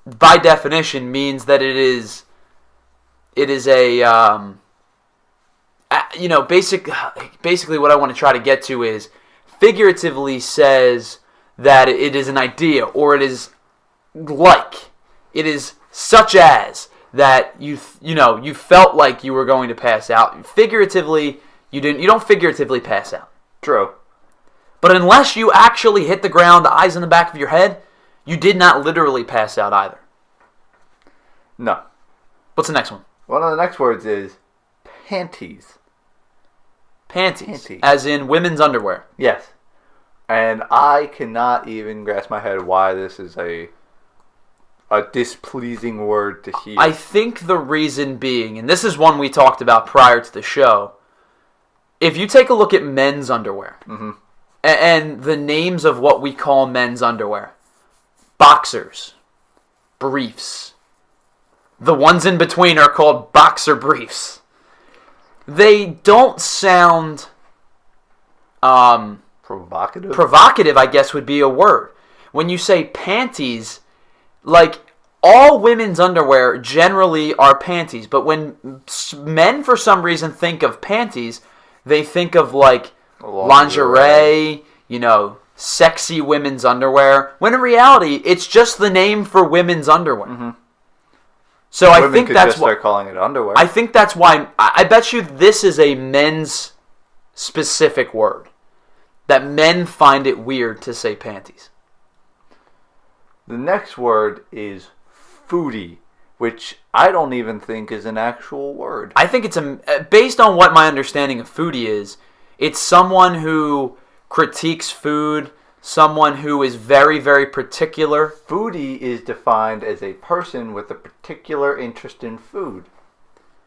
by definition, means that it is a basically what I want to try to get to is figuratively says that it is an idea, or it is like, it is such as that you felt like you were going to pass out. Figuratively, you don't figuratively pass out. True. But unless you actually hit the ground, the eyes in the back of your head, you did not literally pass out either. No. What's the next one? One of the next words is panties. Panties. As in women's underwear. Yes. And I cannot even grasp my head why this is a displeasing word to hear. I think the reason being, and this is one we talked about prior to the show, if you take a look at men's underwear, and the names of what we call men's underwear, boxers, briefs, the ones in between are called boxer briefs. They don't sound provocative. Provocative, I guess, would be a word. When you say panties, like, all women's underwear generally are panties, but when men for some reason think of panties, they think of like lingerie, sexy women's underwear, when in reality it's just the name for women's underwear. So I think that's why start calling it underwear. I think that's why I bet you this is a men's specific word, that men find it weird to say panties. The next word is foodie, which I don't even think is an actual word. I think it's based on what my understanding of foodie is, it's someone who critiques food, someone who is very, very particular. Foodie is defined as a person with a particular interest in food.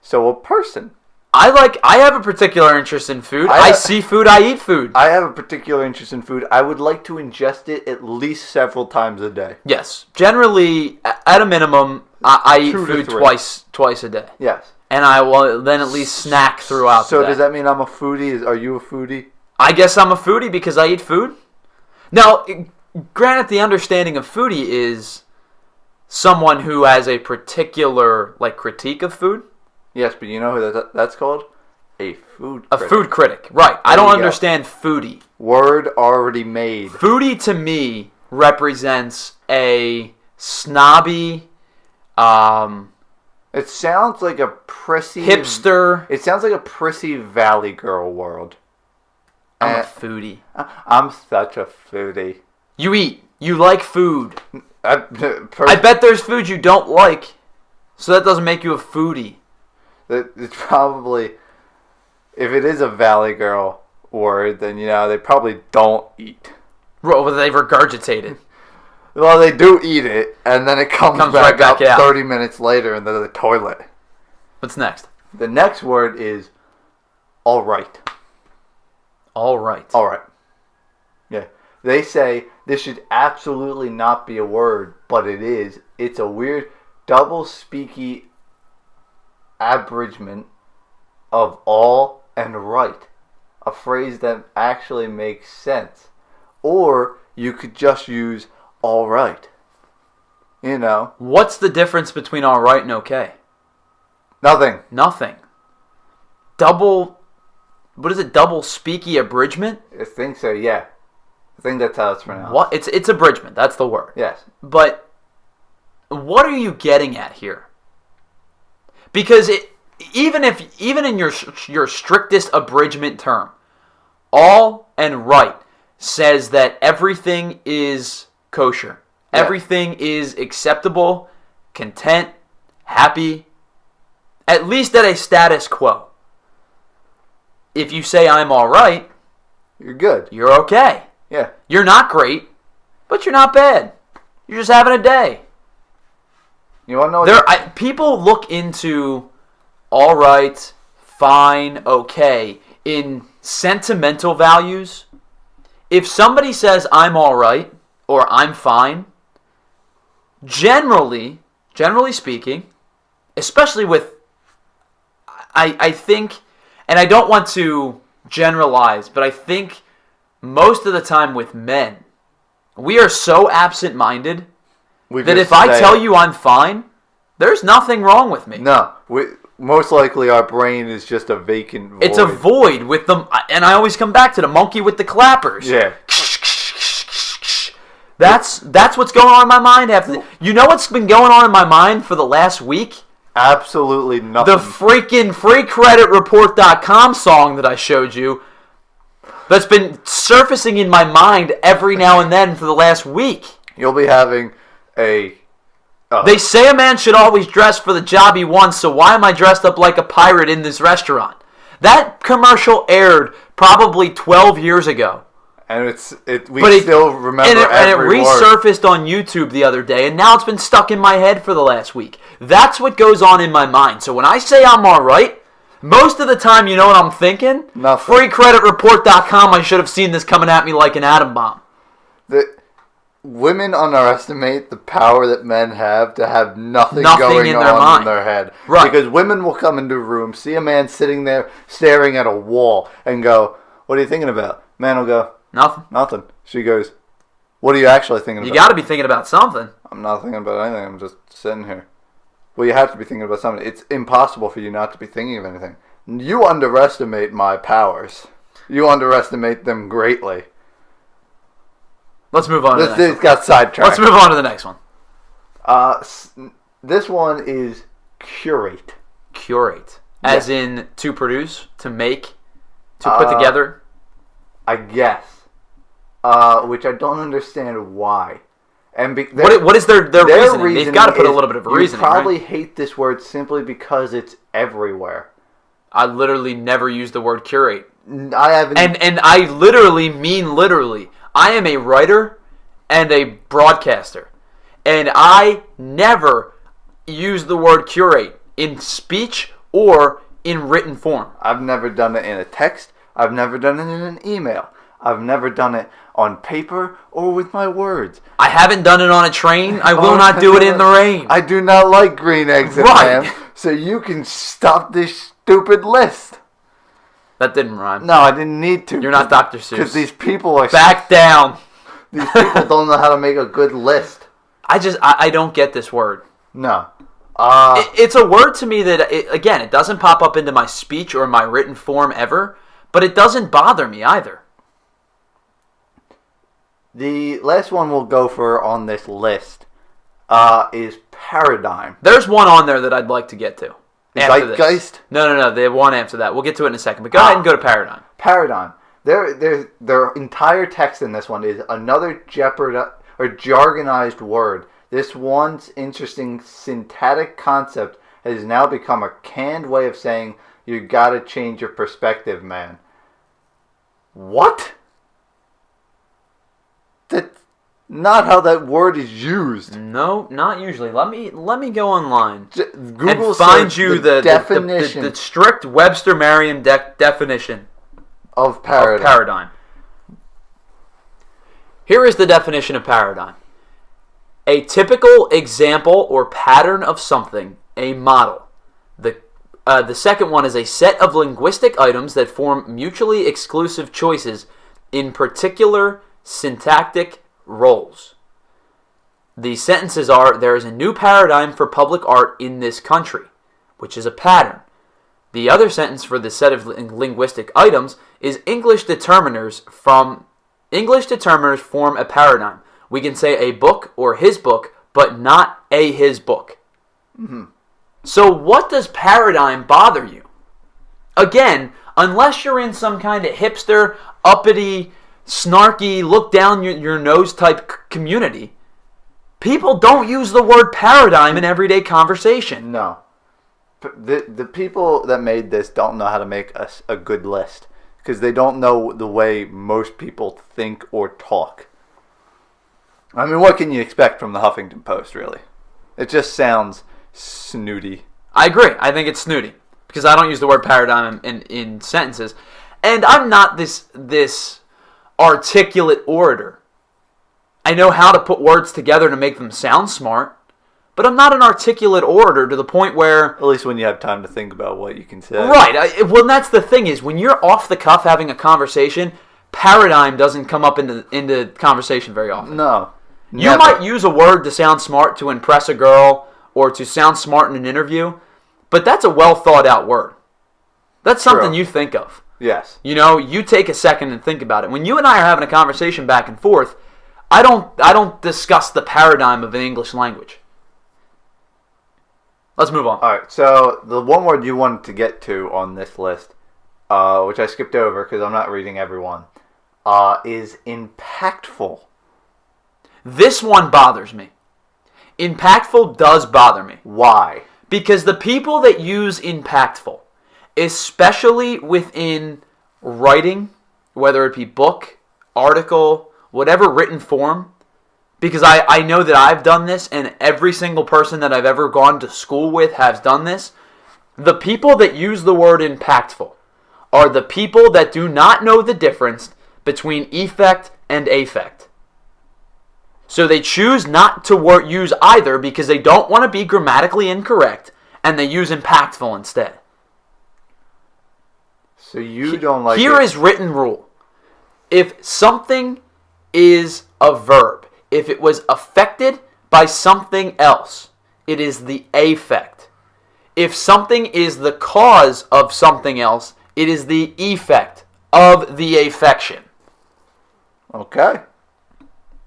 So a person. I have a particular interest in food. I see food, I eat food. I have a particular interest in food. I would like to ingest it at least several times a day. Yes. Generally, at a minimum, I eat food twice a day. Yes. And I will then at least snack throughout the day. So does that mean I'm a foodie? Are you a foodie? I guess I'm a foodie because I eat food. Now, granted, the understanding of foodie is someone who has a particular critique of food. Yes, but you know who that's called? A food critic. A food critic, right. I don't understand foodie. Word already made. Foodie to me represents a snobby, it sounds like a prissy... hipster. It sounds like a prissy Valley Girl world. I'm a foodie. I'm such a foodie. You eat. You like food. I bet there's food you don't like, so that doesn't make you a foodie. It's probably, if it is a Valley Girl word, then, they probably don't eat. Well, they regurgitate it. Well, they do eat it, and then it comes right back out 30 minutes later into the toilet. What's next? The next word is all right. All right. All right. Yeah. They say this should absolutely not be a word, but it is. It's a weird double speaky abridgment of all and right. A phrase that actually makes sense. Or you could just use all right. You know. What's the difference between all right and okay? Nothing. Nothing. Double speaky abridgment? I think so, yeah. I think that's how it's pronounced. What? It's abridgment. That's the word. Yes. But what are you getting at here? Because even in your strictest abridgment term, all and right says that everything is kosher. Yeah. Everything is acceptable, content, happy, at least at a status quo. If you say I'm all right, You're good. you're okay. Yeah. You're not great, but you're not bad. You're just having a day. You want to know People look into all right, fine, okay in sentimental values. If somebody says I'm all right or I'm fine, generally speaking, especially with, I think, and I don't want to generalize, but I think most of the time with men, we are so absent-minded that if I tell you I'm fine, there's nothing wrong with me. No. Most likely our brain is just a vacant void. It's a void with them, and I always come back to the monkey with the clappers. Yeah. That's what's going on in my mind after. You know what's been going on in my mind for the last week? Absolutely nothing. The freaking freecreditreport.com song that I showed you that's been surfacing in my mind every now and then for the last week. You'll be having a... They say a man should always dress for the job he wants, so why am I dressed up like a pirate in this restaurant? That commercial aired probably 12 years ago. And we still remember every and it word. resurfaced on YouTube the other day, and now it's been stuck in my head for the last week. That's what goes on in my mind. So when I say I'm all right, most of the time, you know what I'm thinking? Nothing. Freecreditreport.com, I should have seen this coming at me like an atom bomb. Women underestimate the power that men have to have nothing Nothing in going their on mind. in their head. Right. Because women will come into a room, see a man sitting there staring at a wall, and go, "What are you thinking about?" Man will go, Nothing. "Nothing." She goes, "What are you actually thinking about?" You got to be thinking about something. I'm not thinking about anything. I'm just sitting here. Well, you have to be thinking about something. It's impossible for you not to be thinking of anything. You underestimate my powers. You underestimate them greatly. Let's move on to the next This one. got sidetracked. Let's move on to the next one. This one is curate. Curate. As in to produce, to make, to put together? I guess. Which I don't understand why. And What is their reasoning? They've got to put a is little bit of you reasoning, probably right? hate this word simply because it's everywhere. I literally never use the word curate. I haven't... And I literally mean literally. I am a writer and a broadcaster. And I never use the word curate in speech or in written form. I've never done it in a text. I've never done it in an email. I've never done it on paper or with my words. I haven't done it on a train. I will not do it in the rain. I do not like green eggs and Right. ham, so you can stop this stupid list. That didn't rhyme. No, I didn't need to. You're not Dr. Seuss. Because these people are... Back down. These people don't know how to make a good list. I don't get this word. No. It's a word to me that, it doesn't pop up into my speech or my written form ever, but it doesn't bother me either. The last one we'll go for on this list is paradigm. There's one on there that I'd like to get to. After this. Zeitgeist? No. The one after that. We'll get to it in a second. But go ahead and go to paradigm. Paradigm. Their entire text in this one is another jargonized word. This once interesting syntactic concept has now become a canned way of saying you gotta change your perspective, man. What? That's not how that word is used. No, not usually. Let me go online Google and find search you the definition. the strict Webster Merriam definition. Of paradigm. Of paradigm. Here is the definition of paradigm. A typical example or pattern of something, a model. The second one is a set of linguistic items that form mutually exclusive choices in particular syntactic roles. The sentences are, there is a new paradigm for public art in this country, which is a pattern. The other sentence for the set of linguistic items is English determiners form a paradigm. We can say a book or his book, but not a his book. Mm-hmm. So what does paradigm bother you? Again, unless you're in some kind of hipster, uppity, snarky, look down your nose type community, people don't use the word paradigm in everyday conversation. No. The people that made this don't know how to make a good list because they don't know the way most people think or talk. I mean, what can you expect from the Huffington Post, really? It just sounds snooty. I agree. I think it's snooty because I don't use the word paradigm in sentences. And I'm not this articulate orator. I know how to put words together to make them sound smart, but I'm not an articulate orator to the point where... At least when you have time to think about what you can say. Right. Well, that's the thing is, when you're off the cuff having a conversation, paradigm doesn't come up into conversation very often. No. You might use a word to sound smart to impress a girl or to sound smart in an interview, but that's a well thought out word. That's something you think of. Yes. You know, you take a second and think about it. When you and I are having a conversation back and forth, I don't discuss the paradigm of the English language. Let's move on. All right, so the one word you wanted to get to on this list, which I skipped over because I'm not reading everyone, is impactful. This one bothers me. Impactful does bother me. Why? Because the people that use impactful, especially within writing, whether it be book, article, whatever written form, because I know that I've done this and every single person that I've ever gone to school with has done this. The people that use the word impactful are the people that do not know the difference between effect and affect. So they choose not to use either because they don't want to be grammatically incorrect, and they use impactful instead. So you don't like Here is written rule. If something is a verb, if it was affected by something else, it is the affect. If something is the cause of something else, it is the effect of the affection. Okay.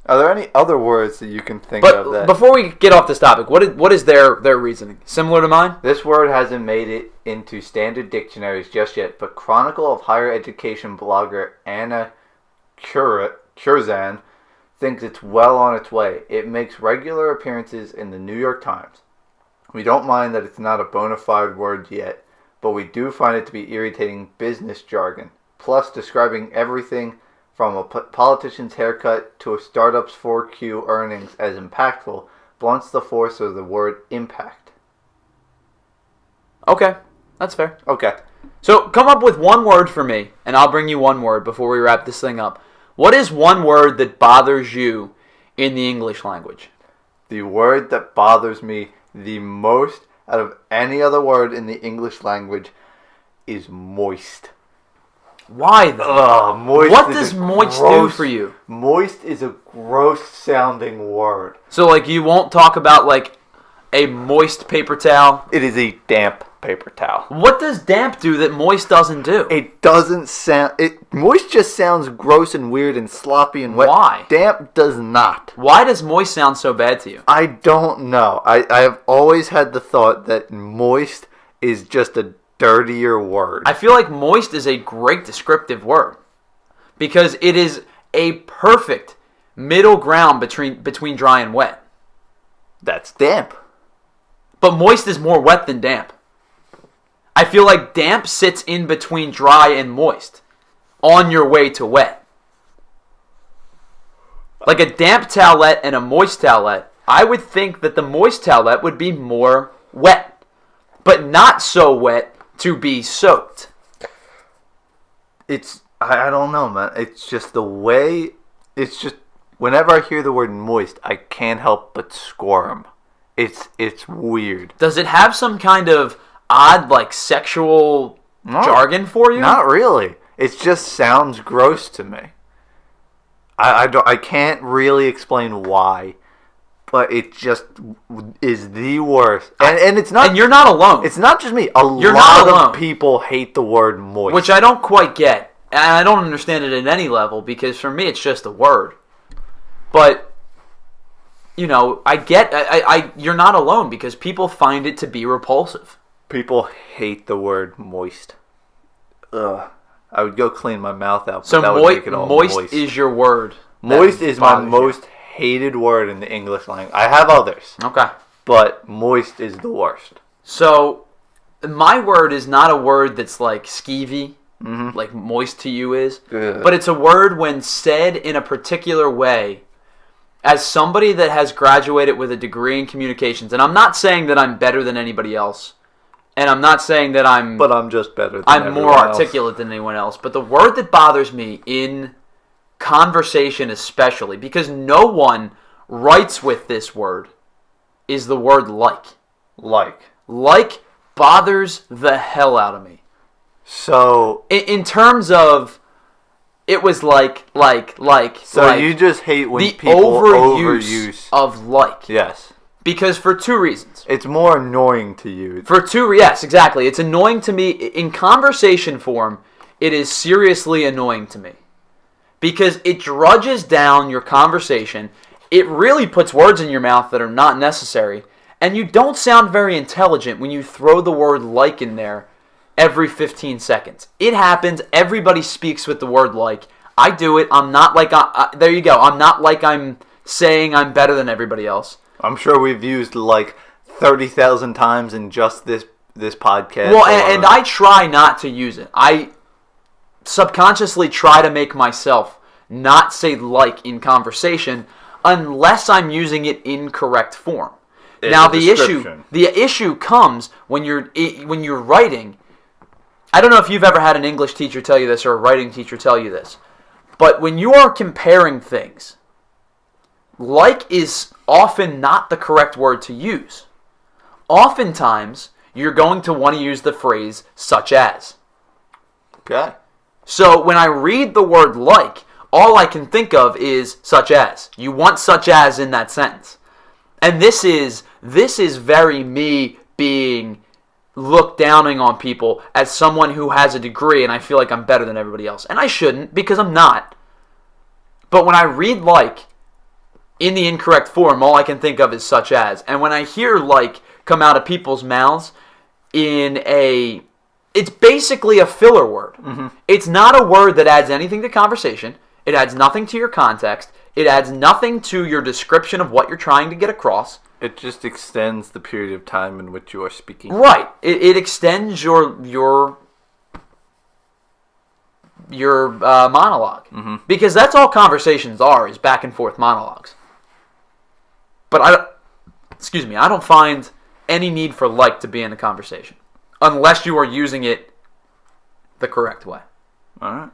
Are there any other words that you can think of that... Before we get off this topic, what is their reasoning? Similar to mine? This word hasn't made it into standard dictionaries just yet, but Chronicle of Higher Education blogger Anna Curzan thinks it's well on its way. It makes regular appearances in the New York Times. We don't mind that it's not a bona fide word yet, but we do find it to be irritating business jargon. Plus, describing everything from a politician's haircut to a startup's 4Q earnings as impactful blunts the force of the word impact. Okay, that's fair. Okay. So come up with one word for me, and I'll bring you one word before we wrap this thing up. What is one word that bothers you in the English language? The word that bothers me the most out of any other word in the English language is moist. Why though? Ugh, moist. What does moist do for you? Moist is a gross sounding word. So like you won't talk about like a moist paper towel? It is a damp paper towel. What does damp do that moist doesn't do? It doesn't sound... Moist just sounds gross and weird and sloppy and wet. Why? Damp does not. Why does moist sound so bad to you? I don't know. I have always had the thought that moist is just a dirtier word. I feel like moist is a great descriptive word because it is a perfect middle ground between dry and wet. That's damp. But moist is more wet than damp. I feel like damp sits in between dry and moist on your way to wet. Like a damp towelette and a moist towelette, I would think that the moist towelette would be more wet, but not so wet to be soaked. I don't know, man. It's just the way. It's just whenever I hear the word moist, I can't help but squirm. It's weird. Does it have some kind of odd, like, sexual jargon for you? Not really. It just sounds gross to me. I can't really explain why, but it just is the worst. And it's not. And you're not alone. It's not just me. You're not lot alone. of people hate the word moist, which I don't quite get. And I don't understand it at any level, because for me it's just a word. But, you know, I get, you're not alone, because people find it to be repulsive. people hate the word moist. Ugh. I would go clean my mouth out. But So that would make it all moist is your word. Moist is my bothers you. most hated word in the English language. I have others, Okay. but moist is the worst. So, my word is not a word that's like skeevy, like moist to you is. Ugh. But it's a word when said in a particular way, as somebody that has graduated with a degree in communications, and I'm not saying that I'm better than anybody else, and I'm not saying that I'm just better than more everyone else. articulate than anyone else, but the word that bothers me in conversation especially, because no one writes with this word, is the word like. Like bothers the hell out of me. So In terms of, it was like. So you just hate when the people overuse of like. Yes. Because for two reasons. It's more annoying to you. Yes, exactly. It's annoying to me. In conversation form, it is seriously annoying to me. Because it drudges down your conversation. It really puts words in your mouth that are not necessary. And you don't sound very intelligent when you throw the word like in there every 15 seconds. It happens. Everybody speaks with the word like. I do it. I'm not like... there you go. I'm not like I'm saying I'm better than everybody else. I'm sure we've used like 30,000 times in just this podcast. Well, and I try not to use it. I subconsciously try to make myself not say like in conversation unless I'm using it in correct form. Now the issue comes when you're writing. I don't know if you've ever had an English teacher tell you this or a writing teacher tell you this, but when you are comparing things, like is often not the correct word to use. Oftentimes, you're going to want to use the phrase such as. Okay. So when I read the word like, all I can think of is such as. You want such as in that sentence. And this is very me being looked downing on people as someone who has a degree and I feel like I'm better than everybody else. And I shouldn't, because I'm not. But when I read like in the incorrect form, all I can think of is such as. And when I hear like come out of people's mouths it's basically a filler word. Mm-hmm. It's not a word that adds anything to conversation. It adds nothing to your context. It adds nothing to your description of what you're trying to get across. It just extends the period of time in which you are speaking. Right. It extends your monologue. Mm-hmm. Because that's all conversations are, is back and forth monologues. But I don't find any need for like to be in a conversation. Unless you are using it the correct way. Alright.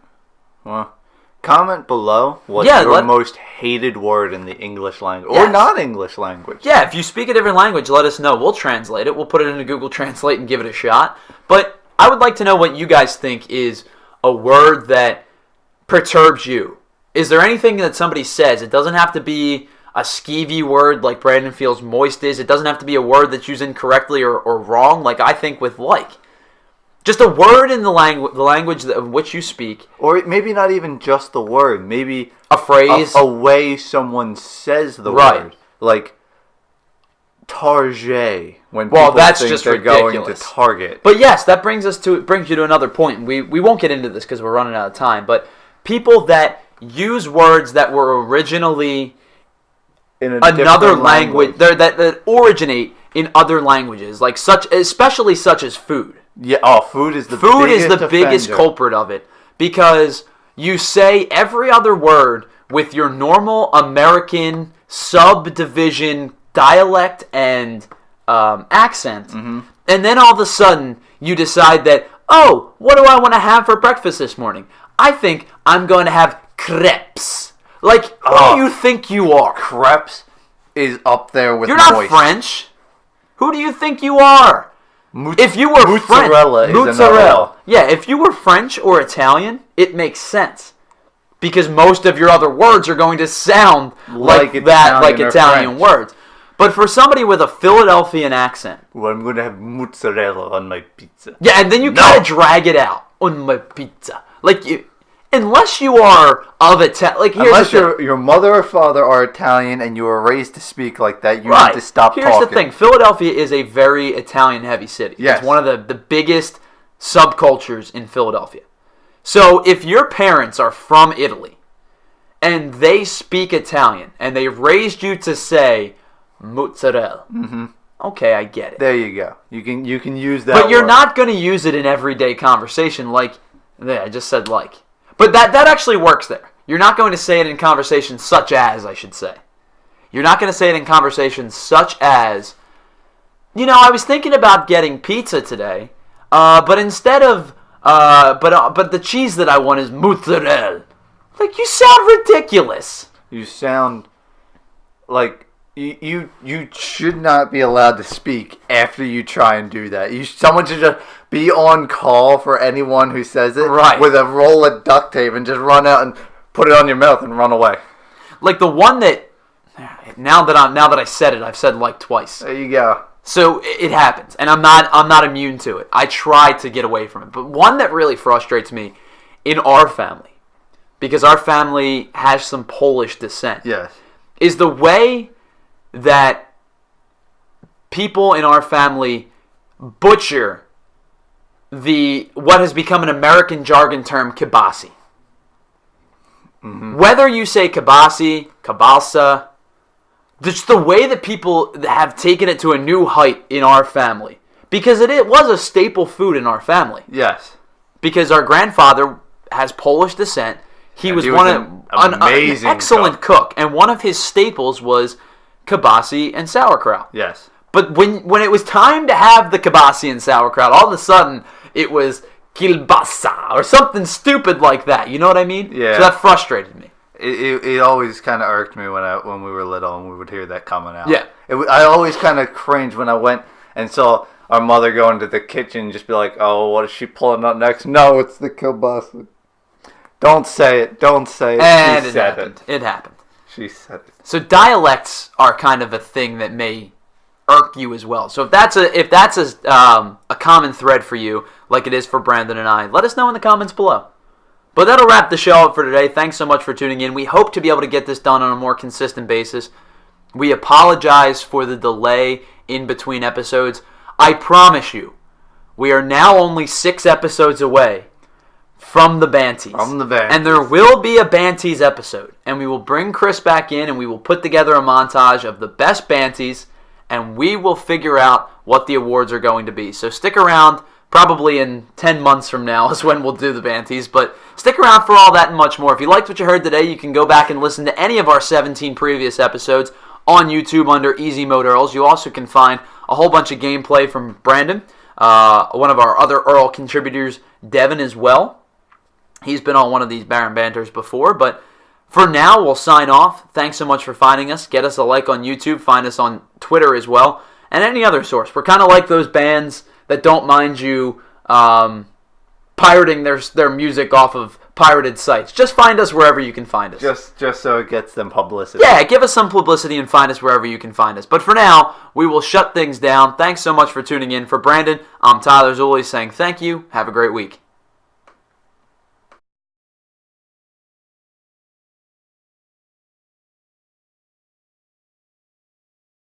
Well, comment below what's your most hated word in the English language. Or non-English language. Yeah, if you speak a different language, let us know. We'll translate it. We'll put it into Google Translate and give it a shot. But I would like to know what you guys think is a word that perturbs you. Is there anything that somebody says? It doesn't have to be a skeevy word like Brandon feels moist is. It doesn't have to be a word that's used incorrectly or wrong like I think with like. Just a word in the language of which you speak. Or maybe not even just the word. Maybe a phrase. A way someone says the word. Like Target. When people that's think just they're ridiculous. Going to Target. But yes, that brings you to another point. We won't get into this because we're running out of time. But people that use words that were originally in another language that originate in other languages, like especially such as food. Yeah, food is the biggest culprit of it, because you say every other word with your normal American subdivision dialect and accent, and then all of a sudden you decide that, oh, what do I want to have for breakfast this morning? I think I'm going to have crepes. Like, who do you think you are? Crepes is up there with You're not moist. French. Who do you think you are? If you were mozzarella French, is mozzarella. Yeah, if you were French or Italian, it makes sense. Because most of your other words are going to sound like Italian words. But for somebody with a Philadelphian accent, well, I'm going to have mozzarella on my pizza. Yeah, and then you kind of drag it out on my pizza. Like, unless you are of Italian, unless your mother or father are Italian and you were raised to speak like that, you need to stop talking. Here's the thing: Philadelphia is a very Italian-heavy city. Yes. It's one of the biggest subcultures in Philadelphia. So if your parents are from Italy and they speak Italian and they've raised you to say mozzarella, okay, I get it. There you go. You can use that. But you're not going to use it in everyday conversation. Like, I just said like. But that actually works there. You're not going to say it in conversations such as, I should say. You're not going to say it in conversations such as, I was thinking about getting pizza today, but instead of, but the cheese that I want is mozzarella. Like, you sound ridiculous. You sound like you should not be allowed to speak after you try and do that. Someone should just be on call for anyone who says it with a roll of duct tape and just run out and put it on your mouth and run away. Like the one that now that I said it, I've said like twice. There you go. So it happens, and I'm not immune to it. I try to get away from it, but one that really frustrates me in our family, because our family has some Polish descent. Yes. Is the way that people in our family butcher what has become an American jargon term, kibasi. Whether you say kibasi, kielbasa, just the way that people have taken it to a new height in our family. Because it was a staple food in our family. Yes. Because our grandfather has Polish descent. He was an excellent cook. And one of his staples was kibasi and sauerkraut. Yes. But when it was time to have the kibasi and sauerkraut, all of a sudden it was kielbasa or something stupid like that. You know what I mean? Yeah. So that frustrated me. It always kind of irked me when we were little and we would hear that coming out. Yeah. I always kind of cringed when I went and saw our mother go into the kitchen and just be like, oh, what is she pulling up next? No, it's the kielbasa. Don't say it. Don't say it. And it happened. It happened. She said it. So dialects are kind of a thing that may irk you as well. So if that's a common thread for you, like it is for Brandon and I, let us know in the comments below. But that'll wrap the show up for today. Thanks so much for tuning in. We hope to be able to get this done on a more consistent basis. We apologize for the delay in between episodes. I promise you, we are now only 6 episodes away from the Banties. And there will be a Banties episode. And we will bring Chris back in and we will put together a montage of the best Banties. And we will figure out what the awards are going to be. So stick around. Probably in 10 months from now is when we'll do the Banties. But stick around for all that and much more. If you liked what you heard today, you can go back and listen to any of our 17 previous episodes on YouTube under Easy Mode Earls. You also can find a whole bunch of gameplay from Brandon, one of our other Earl contributors, Devin, as well. He's been on one of these Baron Banters before. But for now, we'll sign off. Thanks so much for finding us. Get us a like on YouTube. Find us on Twitter as well. And any other source. We're kind of like those bands that don't mind you pirating their music off of pirated sites. Just find us wherever you can find us. Just so it gets them publicity. Yeah, give us some publicity and find us wherever you can find us. But for now, we will shut things down. Thanks so much for tuning in. For Brandon, I'm Tyler Zulli saying thank you. Have a great week.